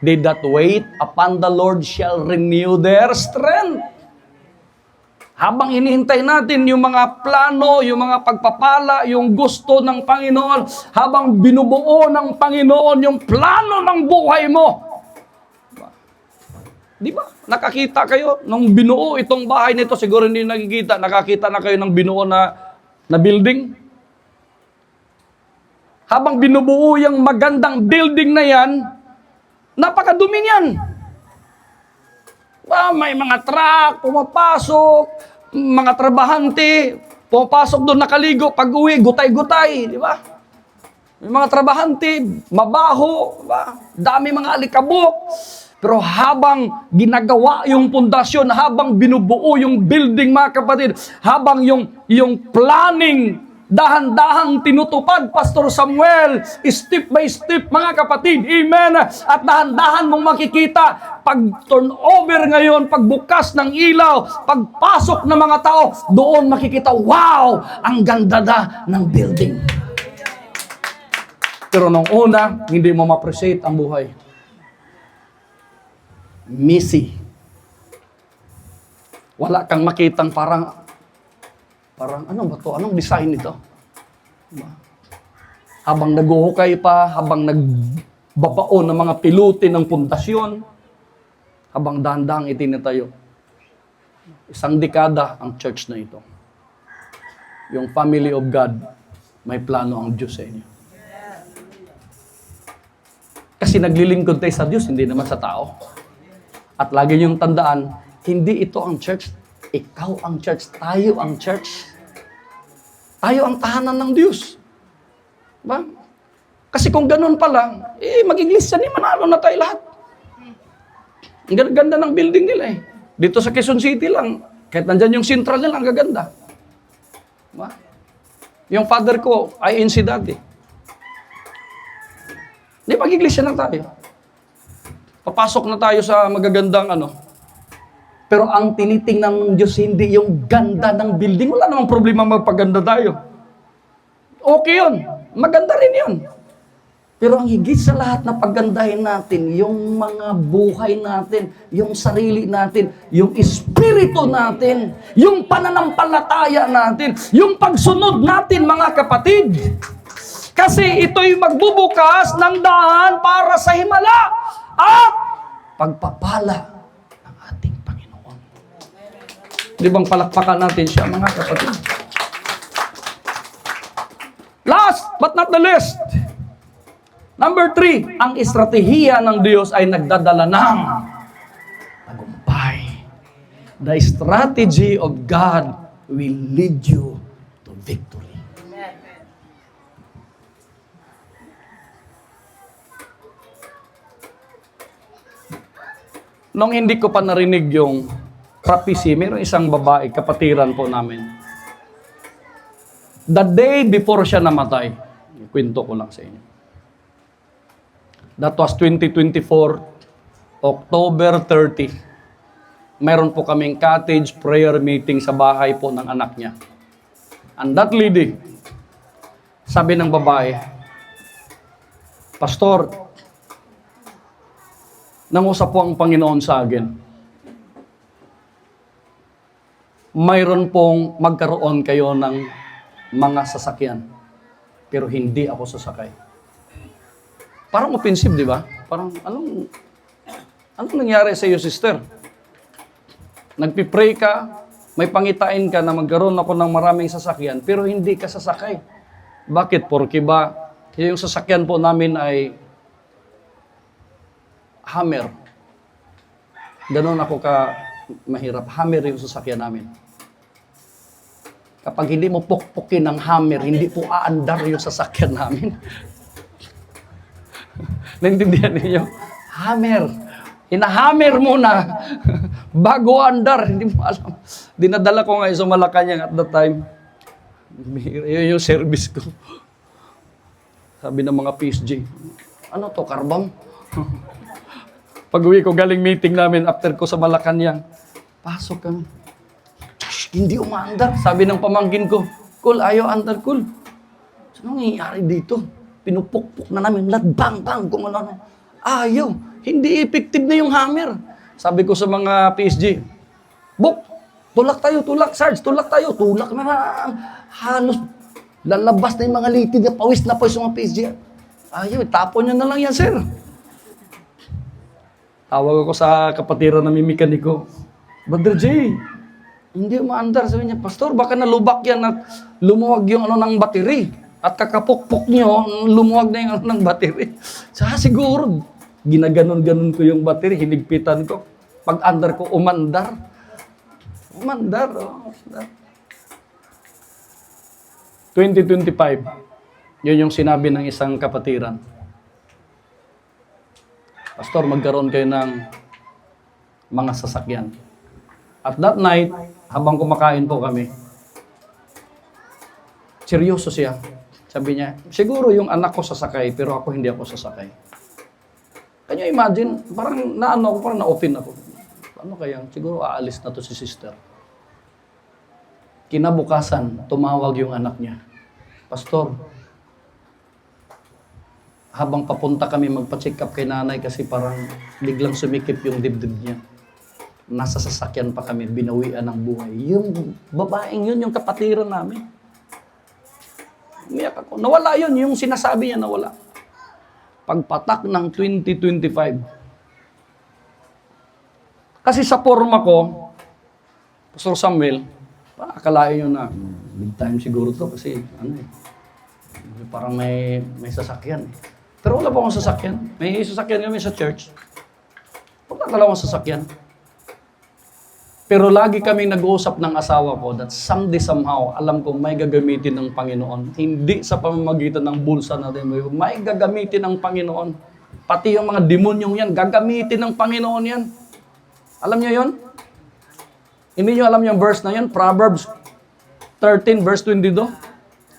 They that wait upon the Lord shall renew their strength. Habang inihintay natin yung mga plano, yung mga pagpapala, yung gusto ng Panginoon, habang binubuo ng Panginoon yung plano ng buhay mo. Di ba? Nakakita kayo nung binuo itong bahay nito, siguro hindi nakikita, nakakita na kayo ng binuo na building. Habang binubuo yung magandang building na yan, napakadumi niyan. May mga truck, pumapasok, mga trabahante, pumapasok doon nakaligo, pag-uwi, gutay-gutay, di ba? May mga trabahante, mabaho, di ba? Dami mga alikabok. Pero habang ginagawa yung pundasyon, habang binubuo yung building, mga kapatid, habang yung planning, dahan-dahang tinutupad, Pastor Samuel, step by step, mga kapatid, amen, at dahan-dahan mong makikita, pag turnover ngayon, pagbukas ng ilaw, pagpasok ng mga tao, doon makikita, wow, ang ganda na ng building. Pero nung una, hindi mo ma-appreciate ang buhay. Messy. Wala kang makitang parang ano ba to? Anong design nito? Diba? Habang naguhukay pa, habang nagbabaon ng mga pilutin ng pundasyon, habang dahan-dahang itinatayo. 1 dekada ang church na ito. Yung family of God, may plano ang Diyos sa inyo. Kasi naglilingkod tayo sa Diyos, hindi naman sa tao. At lagi niyong tandaan, hindi ito ang church. Ikaw ang church. Tayo ang church. Tayo ang tahanan ng Diyos. Diba? Kasi kung ganun pala, mag-iglesia ni manalo na tayo lahat. Ang ganda ng building nila eh. Dito sa Quezon City lang, kahit nandyan yung central nila, ang gaganda. Diba? Yung father ko, INC dati. Di mag-iglesia na tayo. Papasok na tayo sa magagandang Pero ang tinitingnan ng Diyos, hindi yung ganda ng building. Wala namang problema magpaganda tayo. Okay yun. Maganda rin yun. Pero ang higit sa lahat na paggandahin natin, yung mga buhay natin, yung sarili natin, yung espiritu natin, yung pananampalataya natin, yung pagsunod natin, mga kapatid. Kasi ito'y magbubukas ng daan para sa himala at pagpapala ng ating Panginoon. Di bang palakpakan natin siya, mga kapatid? Last but not the least, number 3, ang estratehiya ng Diyos ay nagdadala ng tagumpay. The strategy of God will lead you to victory. Nung hindi ko pa narinig yung prophecy, mayroong isang babae, kapatiran po namin. The day before siya namatay, kwento ko lang sa inyo. That was 2024, October 30. Mayroon po kaming cottage prayer meeting sa bahay po ng anak niya. And that lady, sabi ng babae, Pastor, nangusap po ang Panginoon sa akin. Mayroon pong magkaroon kayo ng mga sasakyan, pero hindi ako sasakay. Parang offensive, di ba? Parang, anong nangyari sa iyo, sister? Nagpipray ka, may pangitain ka na magkaroon ako ng maraming sasakyan, pero hindi ka sasakay. Bakit? Porque ba, yung sasakyan po namin ay Hammer. Ganon ako ka mahirap. Hammer yung sasakyan namin. Kapag hindi mo pukpukin ng Hammer, hindi po aandar yung sasakyan namin. Naintindihan ninyo? Hammer. Hinahammer muna bago andar. Hindi mo alam. Dinadala ko nga sa Malacanang at that time. Yun yung service ko. Sabi ng mga PSG, ano to, karbam? Pag-uwi ko galing meeting namin, after ko sa Malacanang, pasok kami. Hindi umaandar. Sabi ng pamangkin ko, Kul, ayaw andar, Kul. Anong nangyayari dito? Pinupukpuk na namin, bang, kung ano. Ayaw. Hindi effective na yung hammer. Sabi ko sa mga PSG, Buk, tulak tayo, Sarge, tulak tayo. Tulak na halos lalabas na yung mga litid na pawis yung mga PSG. Ayaw, tapon nyo na lang yan, sir. Tawag ako sa kapatiran na may mekaniko. Brother J, hindi umaandar. Sabi niya, Pastor, baka nalubak yan at lumuwag yung ng battery. At kakapukpok niyo, lumuwag na yung ng battery. Siguro, ginaganon-ganon ko yung battery, hinigpitan ko. Pag andar ko, umandar. Umandar. 2025, yun yung sinabi ng isang kapatiran. Pastor, magkaroon kayo ng mga sasakyan. At that night, habang kumakain po kami, seryoso siya. Sabi niya, siguro yung anak ko sasakay, pero ako hindi ako sasakay. Can you imagine? Parang na-offend ako. Ano kaya? Siguro aalis na to si sister. Kinabukasan, tumawag yung anak niya. Pastor, habang papunta kami magpa-check up kay nanay kasi parang biglang sumikip yung dibdib niya. Nasa sasakyan pa kami, binawian ng buhay. Yung babaeng yun, yung kapatiran namin. Umiyak ako. Nawala yun, yung sinasabi niya nawala. Pagpatak ng 2025. Kasi sa forma ko, Pastor Samuel, akalain nyo na, big time siguro to kasi parang may sasakyan. Pero wala pa akong sasakyan. May sasakyan kami sa church. Wala dalawang sasakyan. Pero lagi kaming nag-uusap ng asawa ko that someday somehow, alam ko may gagamitin ng Panginoon. Hindi sa pamamagitan ng bulsa natin. May gagamitin ng Panginoon. Pati yung mga demonyong yan, gagamitin ng Panginoon yan. Alam niyo yon? Hindi niyo alam yung verse na yan? Proverbs 13 verse 22.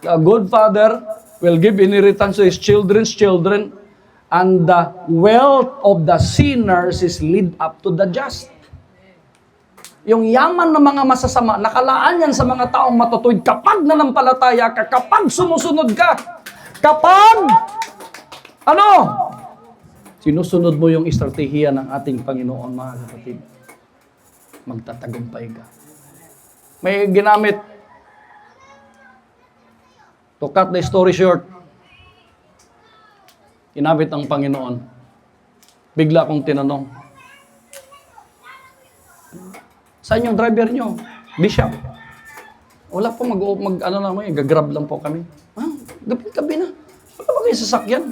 A good father will give inheritance to his children's children, and the wealth of the sinners is lead up to the just. Yung yaman ng mga masasama, nakalaan yan sa mga taong matutuwid kapag nanampalataya ka, kapag sumusunod ka, Kapag, ano? Sinusunod mo yung estratehiya ng ating Panginoon, mga kapatid. Magtatagumpay ka. May ginamit, to cut the story short, ginamit ang Panginoon. Bigla akong tinanong, saan yung driver nyo? Bishop. Wala po, gagrab lang po kami. Gabi na. Wala ba kayo sasakyan?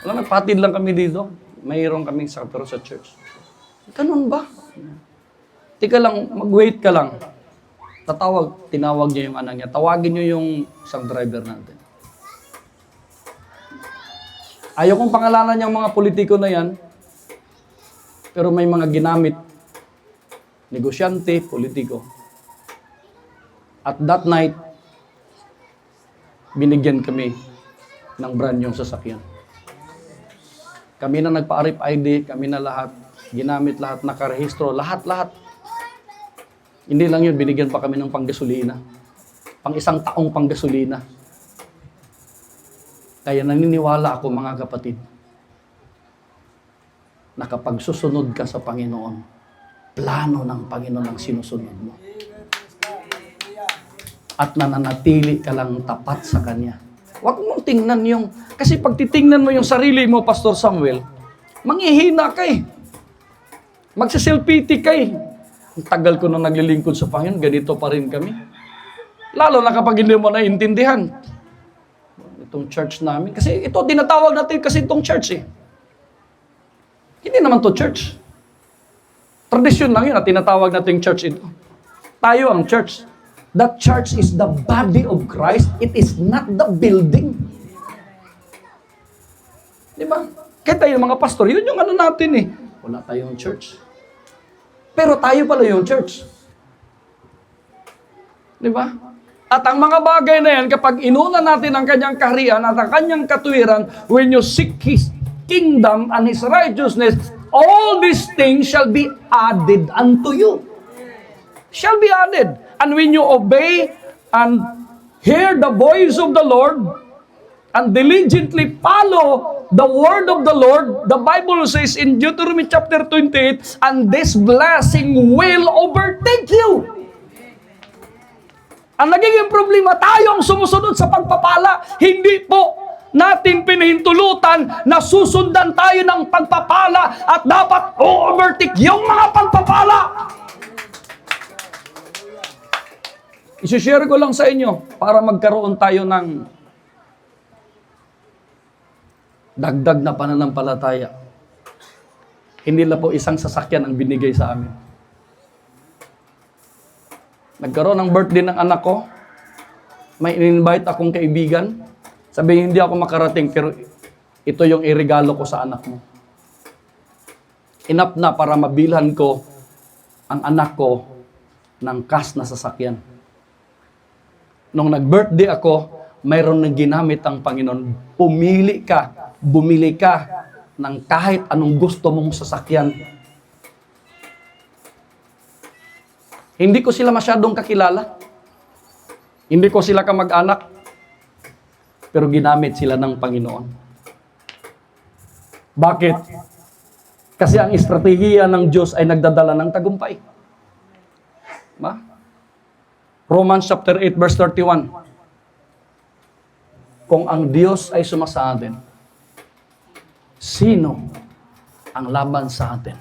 Wala, nagpatid lang kami dito. Mayroon kaming sakapero sa church. Ganun ba? Tika lang, mag-wait ka lang. Tinawag niya yung anak niya. Tawagin niyo yung isang driver natin. Ayaw kong pangalanan yung mga politiko na yan, pero may mga ginamit, negosyante, politiko. At that night, binigyan kami ng brand yung sasakyan. Kami na nagpa-RIP ID, kami na lahat, ginamit lahat, nakarehistro, lahat. Hindi lang yun, binigyan pa kami ng panggasolina. Pang isang taong panggasolina. Kaya naniniwala ako, mga kapatid, na kapag susunod ka sa Panginoon, plano ng Panginoon ang sinusunod mo. At nananatili ka lang tapat sa Kanya. Huwag mong tingnan yung... Kasi pag titingnan mo yung sarili mo, Pastor Samuel, manghihina ka eh. Magsiselpiti ka eh. Ang tagal ko nang naglilingkod sa Panginoon, ganito pa rin kami. Lalo na kapag hindi mo naintindihan itong church namin. Kasi ito, dinatawag natin kasi itong church eh. Hindi naman to church. Tradisyon lang yun na tinatawag natin church ito. Tayo ang church. That church is the body of Christ. It is not the building. Di ba? Kaya tayo mga pastor, yun yung ano natin eh. Wala tayong church. Pero tayo pala yung church. Di ba? At ang mga bagay na yan, kapag inuna natin ang kanyang kaharian at ang kanyang katuwiran, when you seek His kingdom and His righteousness, all these things shall be added unto you. Shall be added. And when you obey and hear the voice of the Lord and diligently follow the word of the Lord, the Bible says in Deuteronomy chapter 28, and this blessing will overtake you. Ang nagiging problema, tayo ang sumusunod sa pagpapala. Hindi po natin pinahintulutan na susundan tayo ng pagpapala at dapat overtake yung mga pagpapala. I-share ko lang sa inyo para magkaroon tayo ng dagdag na pananampalataya. Hindi lang po isang sasakyan ang binigay sa amin. Nagkaroon ng birthday ng anak ko. May in-invite akong kaibigan. Sabi, hindi ako makarating, pero ito yung iregalo ko sa anak mo. Enough na para mabilhan ko ang anak ko ng cash na sasakyan. Nung nag-birthday ako, mayroon nang ginamit ang Panginoon. Bumili ka ng kahit anong gusto mong sasakyan. Hindi ko sila masyadong kakilala. Hindi ko sila kamag-anak. Pero ginamit sila ng Panginoon. Bakit? Kasi ang estratehiya ng Diyos ay nagdadala ng tagumpay. Ba? Romans chapter 8 verse 31. Kung ang Diyos ay sumasa atin, sino ang laban sa atin?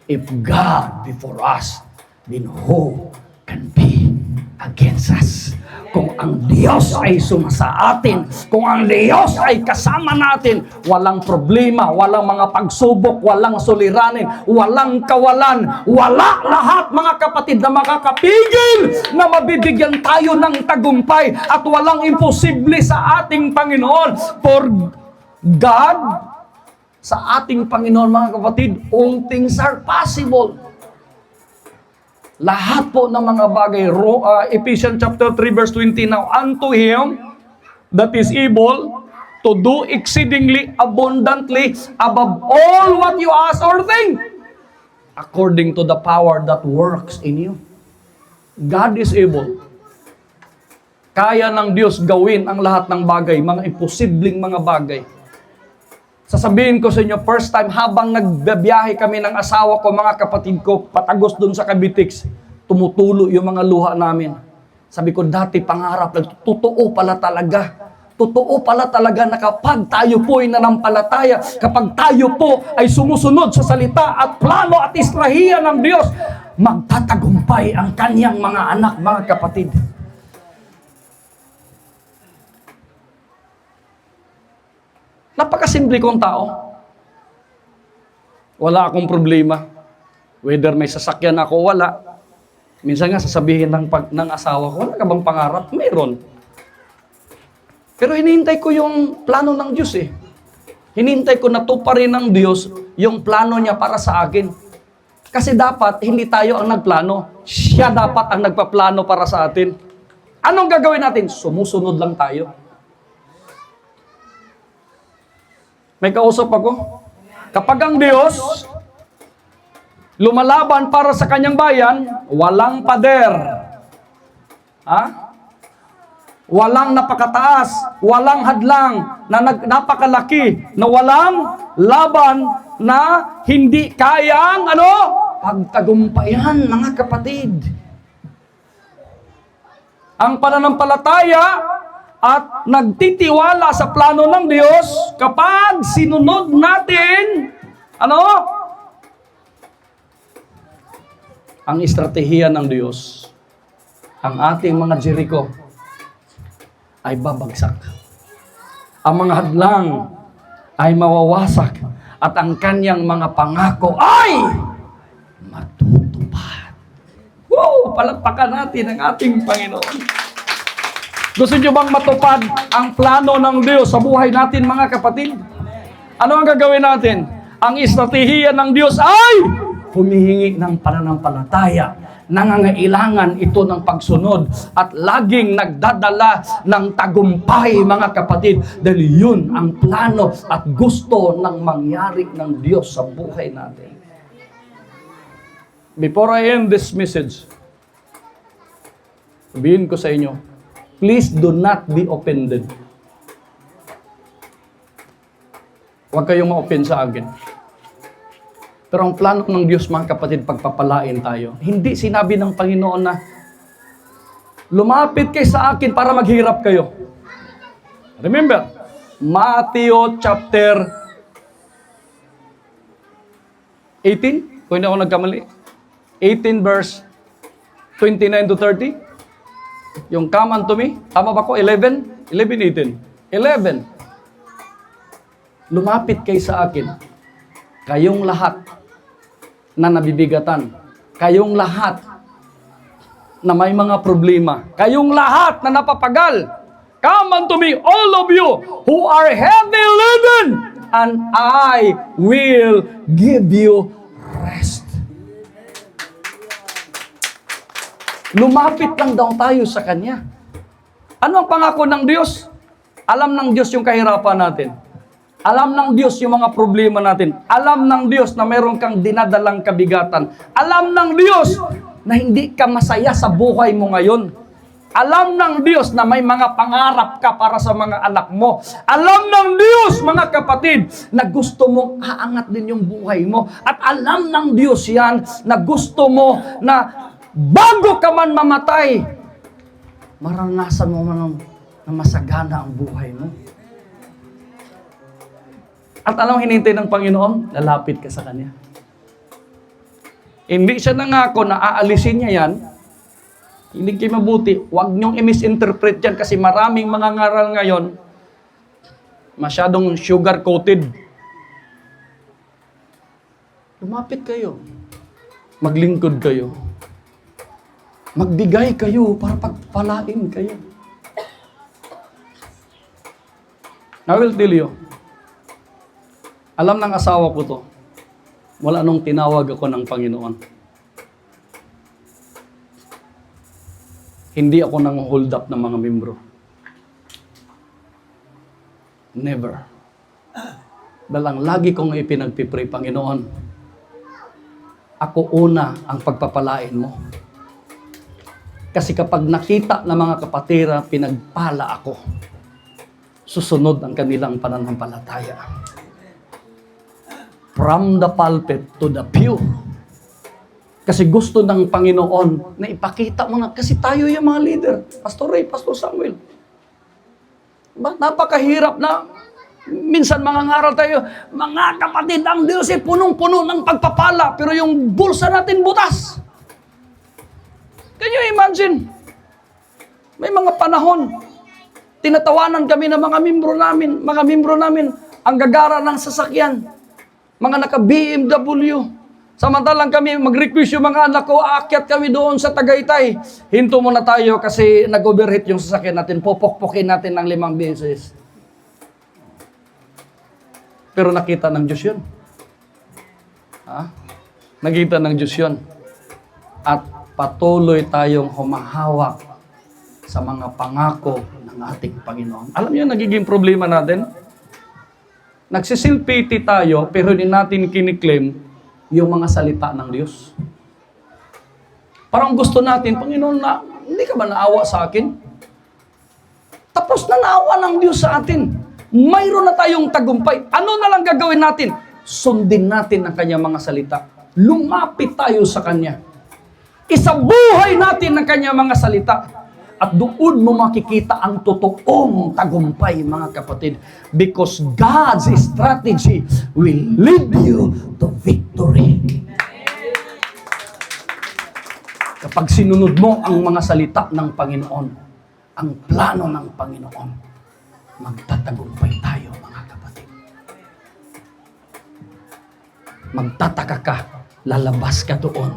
If God be for us, then who can be against us? Kung ang Diyos ay sumasa atin, kung ang Diyos ay kasama natin, walang problema, walang mga pagsubok, walang suliranin, walang kawalan, wala lahat mga kapatid na makakapigil na mabibigyan tayo ng tagumpay at walang imposible sa ating Panginoon. For God, sa ating Panginoon mga kapatid, all things are possible. Lahat po ng mga bagay, Ephesians chapter 3 verse 20, now unto Him that is able to do exceedingly abundantly above all what you ask or think, according to the power that works in you. God is able. Kaya ng Diyos gawin ang lahat ng bagay, mga imposibleng mga bagay. Sasabihin ko sa inyo, first time habang nagbiyahe kami ng asawa ko, mga kapatid ko, patagos dun sa Cavitex, tumutulo yung mga luha namin. Sabi ko, dati pangarap lang, totoo pala talaga. Totoo pala talaga na kapag tayo po ay nanampalataya, kapag tayo po ay sumusunod sa salita at plano at istrahiya ng Diyos, magtatagumpay ang kanyang mga anak, mga kapatid. Napakasimple kong tao. Wala akong problema. Whether may sasakyan ako, wala. Minsan nga sasabihin ng asawa ko, wala ka bang pangarap? Mayroon. Pero hinihintay ko yung plano ng Diyos eh. Hinihintay ko na tuparin ng Diyos yung plano niya para sa akin. Kasi dapat, hindi tayo ang nagplano. Siya dapat ang nagpaplano para sa atin. Anong gagawin natin? Sumusunod lang tayo. May kausap ako. Kapag ang Diyos lumalaban para sa kanyang bayan, walang pader. Ha? Walang napakataas, walang hadlang na napakalaki, na walang laban na hindi kayang, pagtagumpayan, mga kapatid. Ang pananampalataya at nagtitiwala sa plano ng Diyos, kapag sinunod natin, ang estratehiya ng Diyos, ang ating mga Jericho, ay babagsak. Ang mga hadlang ay mawawasak at ang kanyang mga pangako ay matutupad. Wow! Palakpakan natin ang ating Panginoon. Gusto nyo bang matupad ang plano ng Diyos sa buhay natin, mga kapatid? Ano ang gagawin natin? Ang estratehiya ng Diyos ay humihingi ng pananampalataya. Nangangailangan ito ng pagsunod at laging nagdadala ng tagumpay, mga kapatid, dahil yun ang plano at gusto ng mangyari ng Diyos sa buhay natin. Before I end this message, sabihin ko sa inyo, please do not be offended. Huwag kayong ma-offend sa akin. Pero ang plano ng Diyos, mga kapatid, pagpapalain tayo. Hindi sinabi ng Panginoon na lumapit kayo sa akin para maghirap kayo. Remember, Matthew chapter 18, kung hindi ako nagkamali, 18 verse 29 to 30. Yung come unto me, tama ba ko? 11, 18. Lumapit kayo sa akin. Kayong lahat na nabibigatan. Kayong lahat na may mga problema. Kayong lahat na napapagal. Come unto me, all of you who are heavy laden, and I will give you rest. Lumapit lang daw tayo sa Kanya. Ano ang pangako ng Diyos? Alam ng Diyos yung kahirapan natin. Alam ng Diyos yung mga problema natin. Alam ng Diyos na mayroon kang dinadalang kabigatan. Alam ng Diyos na hindi ka masaya sa buhay mo ngayon. Alam ng Diyos na may mga pangarap ka para sa mga anak mo. Alam ng Diyos, mga kapatid, na gusto mong aangat din yung buhay mo. At alam ng Diyos yan na gusto mo na bago ka man mamatay, maranasan mo man na masagana ang buhay mo. At alam hinintay ng Panginoon, lalapit ka sa Kanya. Hindi siya nangako na aalisin niya yan. Hindi kayo mabuti. Huwag niyong i-misinterpret yan kasi maraming mga ngaral ngayon masyadong sugar-coated. Lumapit kayo. Maglingkod kayo. Magbigay kayo para pagpalain kayo. I will tell you, alam ng asawa ko to, wala nung tinawag ako ng Panginoon. Hindi ako nang hold up ng mga membro. Never. Dalang lagi kong ipinagpipray, Panginoon, ako una ang pagpapalain mo. Kasi kapag nakita ng mga kapatira, pinagpala ako, susunod ang kanilang pananampalataya. From the pulpit to the pew. Kasi gusto ng Panginoon na ipakita mo na, kasi tayo yung mga leader, Pastor Ray, Pastor Samuel. Napakahirap na, minsan mga ngaral tayo, mga kapatid, ang Diyos ay punong-puno ng pagpapala, pero yung bulsa natin butas. Can you imagine? May mga panahon, tinatawanan kami ng mga membro namin, ang gagara ng sasakyan, mga naka-BMW. Samantalang kami mag-request yung mga anak ko, aakyat kami doon sa Tagaytay. Hinto muna tayo kasi nag-overheat yung sasakyan natin, popok-pokin natin ng 5 beses. Pero nakita ng Diyos yun. Nakita ng Diyos yun. At patuloy tayong humahawak sa mga pangako ng ating Panginoon. Alam niyo, nagiging problema natin? Nagsisilpiti tayo, pero hindi natin kiniklaim yung mga salita ng Diyos. Parang gusto natin, Panginoon, na hindi ka ba naawa sa akin? Tapos na naawa ng Diyos sa atin. Mayroon na tayong tagumpay. Ano na lang gagawin natin? Sundin natin ang kanyang mga salita. Lumapit tayo sa Kanya. Isabuhay natin ang kanyang mga salita. At doon mo makikita ang totoong tagumpay, mga kapatid. Because God's strategy will lead you to victory. Kapag sinunod mo ang mga salita ng Panginoon, ang plano ng Panginoon, magtatagumpay tayo, mga kapatid. Magtataka ka, lalabas ka doon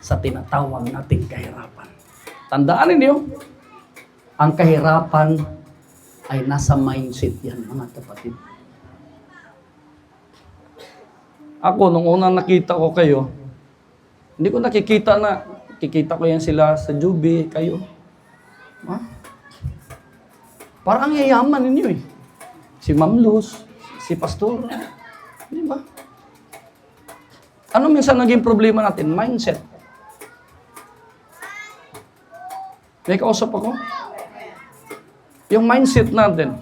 sa tinatawag nating kahirapan. Tandaan ninyo, ang kahirapan ay nasa mindset yan, mga kapatid. Ako, nung unang nakita ko kayo, hindi ko nakikita na, kikita ko yan sila sa Jubi, kayo. Parang ang yayaman ninyo eh. Si Ma'am Luz, si Pastor. Di ba? Ano minsan naging problema natin? Mindset. May kausap ako. Yung mindset natin.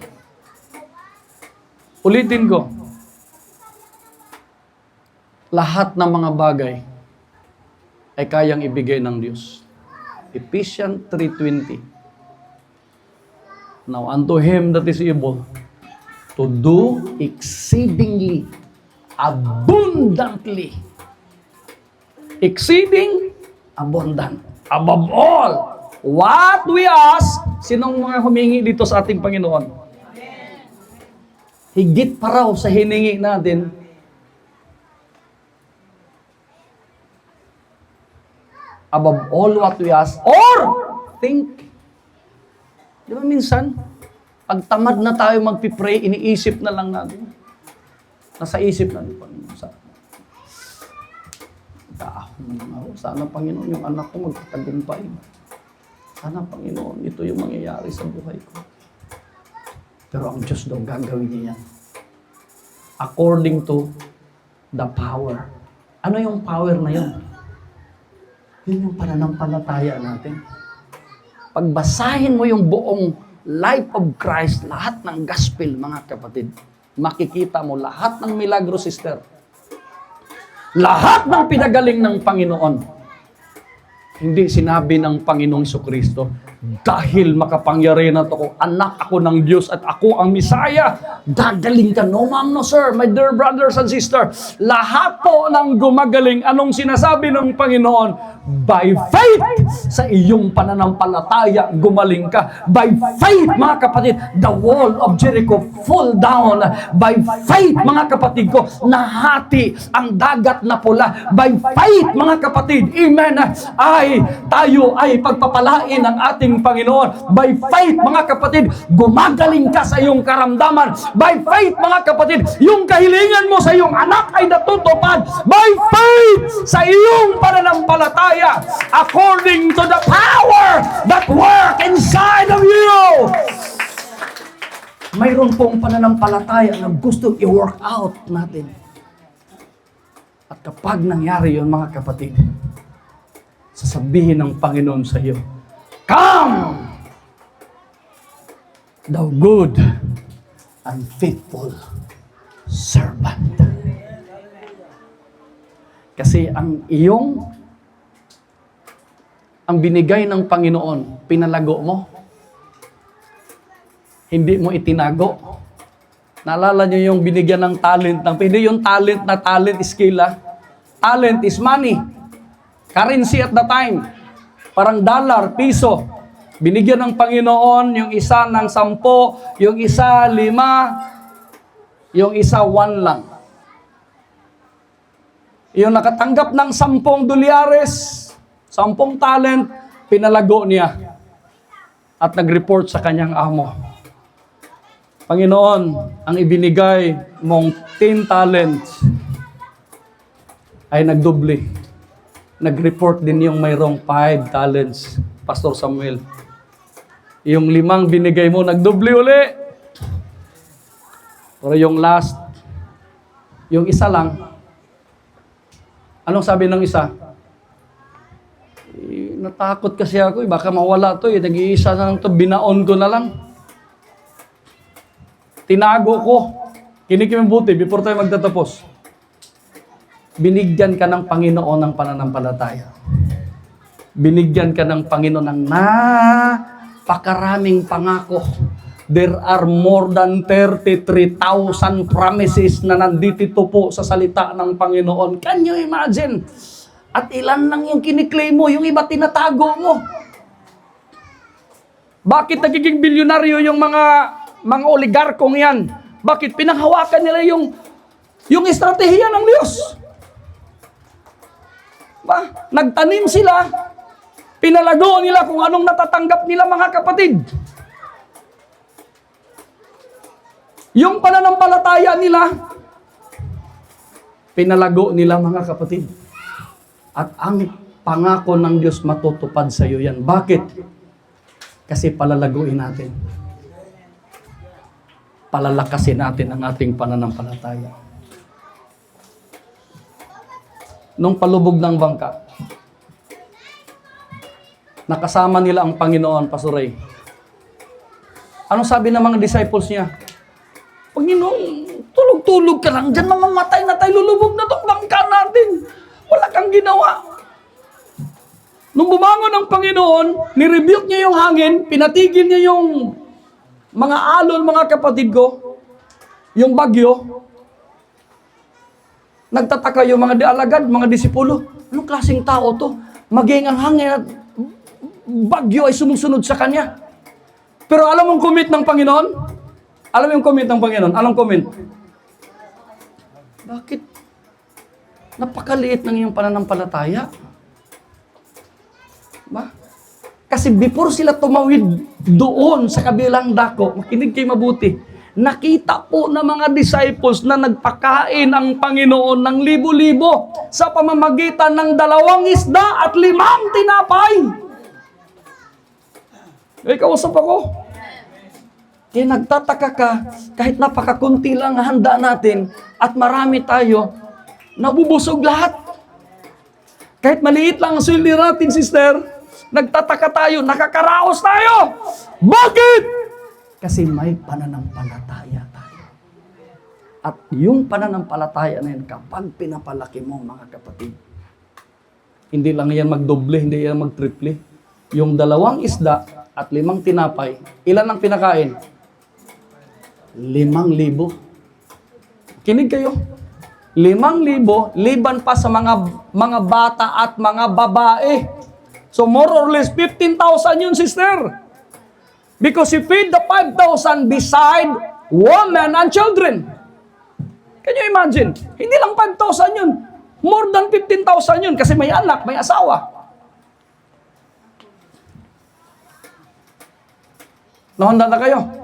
Ulitin ko. Lahat ng mga bagay ay kayang ibigay ng Diyos. Ephesians 3:20. Now unto him that is able to do exceedingly abundantly. Exceeding abundant. Above all, what we ask, sinong mga humingi dito sa ating Panginoon? Higit pa raw sa hiningi natin. Above all what we ask, or think. Di ba minsan, pag tamad na tayo magpipray, iniisip na lang natin. Nasa isip natin, Panginoon, sana, Panginoon, yung anak ko magtatagumpay. Sana, Panginoon, ito yung mangyayari sa buhay ko. Pero ang Diyos daw gagawin niya yan. According to the power. Ano yung power na yun? Yun yung pananampalataya natin. Pagbasahin mo yung buong life of Christ, lahat ng gospel, mga kapatid, makikita mo lahat ng milagro, sister. Lahat ng pinagaling ng Panginoon. Hindi sinabi ng Panginoong Jesucristo, dahil makapangyarihan na ako, anak ako ng Diyos at ako ang Misaya, gagaling ka. No, ma'am, no, sir. My dear brothers and sisters, lahat po ng gumagaling, anong sinasabi ng Panginoon? By faith, sa iyong pananampalataya, gumaling ka. By faith, mga kapatid, the wall of Jericho fall down. By faith, mga kapatid ko, nahati ang dagat na pula. By faith, mga kapatid, amen, tayo ay pagpapalain ng ating Panginoon. By faith, mga kapatid, gumagaling ka sa iyong karamdaman. By faith, mga kapatid, yung kahilingan mo sa iyong anak ay natutupad. By faith, sa iyong pananampalataya, according to the power that work inside of you. Mayroon pong pananampalataya na gustong i-work out natin. At kapag nangyari yun, mga kapatid, sasabihin ng Panginoon sa iyo, Come, thou good and faithful servant. Kasi ang binigay ng Panginoon, pinalago mo. Hindi mo itinago. Naalala niyo yung binigyan ng talent. Hindi yung talent na talent skill. Talent is money. Currency at the time. Parang dollar, piso. Binigyan ng Panginoon yung isa ng 10, yung isa 5, yung isa 1 lang. Yung nakatanggap ng 10 dolyares, 10 talent, pinalago niya at nag-report sa kanyang amo. Panginoon, ang ibinigay mong 10 talents ay nagdoble. Nag-report din yung mayroong 5 talents, Pastor Samuel. Yung 5 binigay mo, nagdoble uli. Pero yung last, yung isa lang, anong sabi ng isa? Natakot kasi ako, baka mawala to. Nag-iisa na lang to, binaon ko na lang. Tinago ko. Kinikimabuti before tayo magtatapos. Binigyan ka ng Panginoon ng pananampalataya. Binigyan ka ng Panginoon ng napakaraming pangako. There are more than 33,000 promises na nandito po sa salita ng Panginoon. Can you imagine? At ilan lang yung kiniklaim mo, yung iba tinatago mo. Bakit nagiging bilyonaryo yung mga oligarkong yan? Bakit pinanghawakan nila yung estratehiya ng Diyos? Nagtanim sila, pinalago nila kung anong natatanggap nila, mga kapatid. Yung pananampalataya nila, pinalago nila, mga kapatid. At ang pangako ng Diyos matutupad sa iyo yan. Bakit? Kasi palalaguin natin. Palalakasin natin ang ating pananampalataya. Nung palubog ng bangka, nakasama nila ang Panginoon, Pastor Ray. Anong sabi ng mga disciples niya? Panginoon, tulog-tulog ka lang dyan, mamamatay na tayo, lulubog na itong bangka natin. Wala kang ginawa. Nung bumangon ang Panginoon, nirebuke niya yung hangin, pinatigil niya yung mga alon, mga kapatid ko, yung bagyo. Nagtataka yung mga alagad, mga disipulo. Anong klaseng tao to? Maging ang hangin at bagyo ay sumusunod sa kanya. Pero alam mong comment ng Panginoon? Alam mo yung comment ng Panginoon? Anong comment? Bakit? Napakaliit ng iyong pananampalataya. Ba? Kasi before sila tumawid doon sa kabilang dako, makinig kayo mabuti, nakita po ng mga disciples na nagpakain ang Panginoon ng libo-libo sa pamamagitan ng 2 isda at 5 tinapay. Kausap ako. Kaya nagtataka ka, kahit napakakunti lang handa natin at marami tayo, nabubusog lahat. Kahit maliit lang ang sweldo natin, sister, nagtataka tayo, nakakaraos tayo. Bakit? Kasi may pananampalataya tayo. At yung pananampalataya na yun, kapag pinapalaki mo, mga kapatid, hindi lang yan magdoble, hindi yan magtriple. Yung 2 isda at 5 tinapay, ilan ang pinakain? 5,000. Kinig kayo. 5,000, liban pa sa mga bata at mga babae. So more or less 15,000 yun, sister. Because he feed the 5,000 beside women and children. Can you imagine? Hindi lang 5,000 yun. More than 15,000 yun kasi may anak, may asawa. Handa na kayo?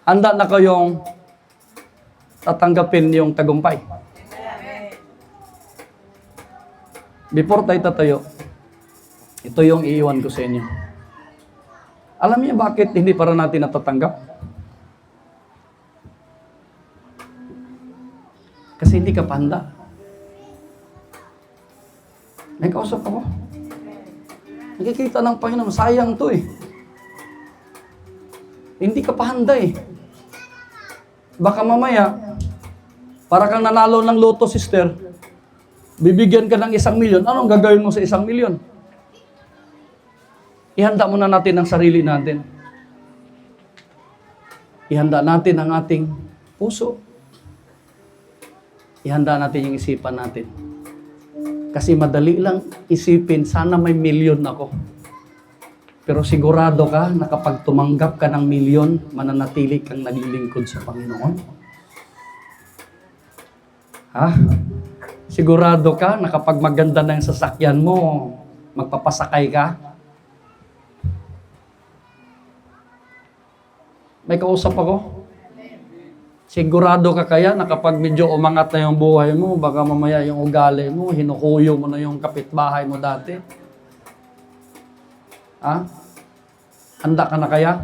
Handa na kayong tatanggapin yung tagumpay? Before tayo tatayo, ito yung iiwan ko sa inyo. Alam niyo bakit hindi para natin natatanggap? Kasi hindi ka panda. May kausap ako. Nakikita ng Panginoon, sayang to eh. Hindi ka pa handa eh. Baka mamaya, para kang nanalo ng loto, sister, bibigyan ka ng 1,000,000. Anong gagawin mo sa 1,000,000? Ihanda muna natin ang sarili natin. Ihanda natin ang ating puso. Ihanda natin yung isipan natin. Kasi madali lang isipin, sana may 1,000,000 ako. Pero sigurado ka na kapag tumanggap ka ng 1,000,000, mananatili kang naglilingkod sa Panginoon? Ha? Sigurado ka na kapag maganda na yung sasakyan mo, magpapasakay ka? May kausap ako? Sigurado ka kaya na kapag medyo umangat na yung buhay mo, baka mamaya yung ugali mo, hinukuyo mo na yung kapitbahay mo dati? Ha? Handa ka na kaya?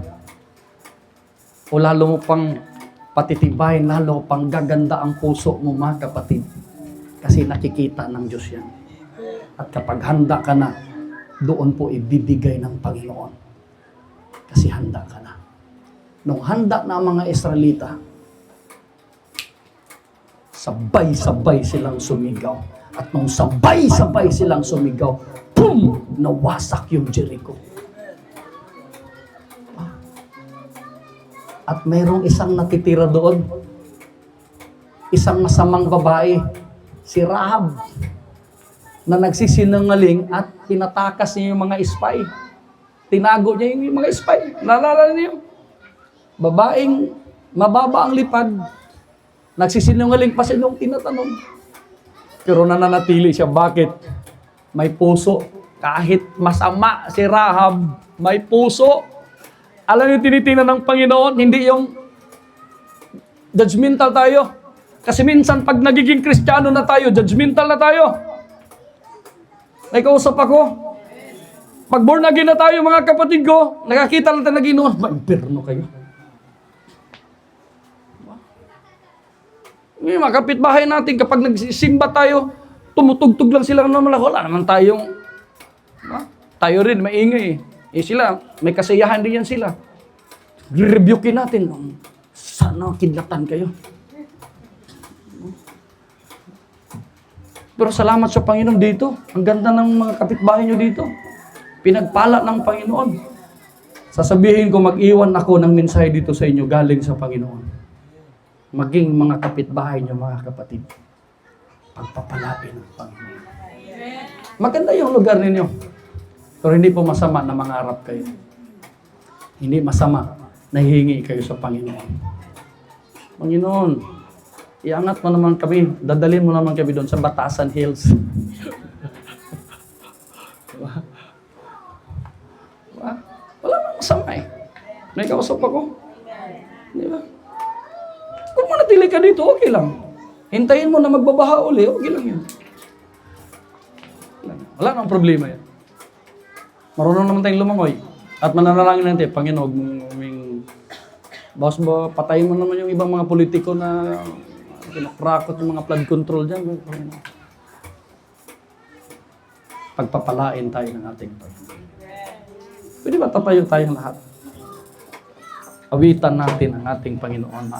O lalo mo pang patitibayin, lalo pang gaganda ang puso mo, mga kapatid. Kasi nakikita ng Diyos yan. At kapag handa ka na, doon po ibibigay ng Panginoon. Kasi handa ka na. Nung handa na ang mga Israelita, sabay-sabay silang sumigaw. At nung sabay-sabay silang sumigaw, boom! Nawasak yung Jericho. At mayroong isang natitira doon. Isang masamang babae, si Rahab, na nagsisinungaling at tinatakas niya yung mga spy. Tinago niya yung mga spy. Naalala niyo? Babaeng mababa ang lipad. Nagsisinungaling pa siya nung tinatanong. Pero nananatili siya. Bakit? May puso. Kahit masama si Rahab, may puso. Alam niyo, tinitingnan ng Panginoon, hindi yung judgmental tayo. Kasi minsan, pag nagiging Kristiyano na tayo, judgmental na tayo. May kausap ako. Pag born again na tayo, mga kapatid ko, nakakita lang tayo na Ginoo, ma-imperno kayo. Yung mga kapitbahay natin, kapag nagsimba tayo, tumutugtog lang sila ng malaki. Wala naman tayong, tayo rin, maingay. Sila, may kasiyahan din yan sila. Re-rebuke natin. Sana kidlatan kayo. Pero salamat sa Panginoon dito. Ang ganda ng mga kapitbahay nyo dito. Pinagpala ng Panginoon. Sasabihin ko, mag-iwan ako ng mensahe dito sa inyo galing sa Panginoon. Maging mga kapitbahay nyo, mga kapatid. Pagpapalain ng Panginoon. Maganda yung lugar ninyo. Pero hindi po masama na mangarap kayo. Hindi masama na hihingi kayo sa Panginoon. Panginoon, iangat mo naman kami, dadalhin mo naman kami doon sa Batasan Hills. Diba? Diba? Wala nang masama eh. May kausap ako. Di ba? Kung manatili ka dito, okay lang. Hintayin mo na magbabaha uli, okay lang yun. Wala nang problema yan. Marunong naman tayong lumangoy. At mananalangin natin, Panginoon, boss ba, patayin mo naman yung ibang mga politiko na kinakrakot yung mga flood control dyan. Pagpapalain tayo ng ating Panginoon. Pwede ba tatayo tayong lahat? Awitan natin ang ating Panginoon.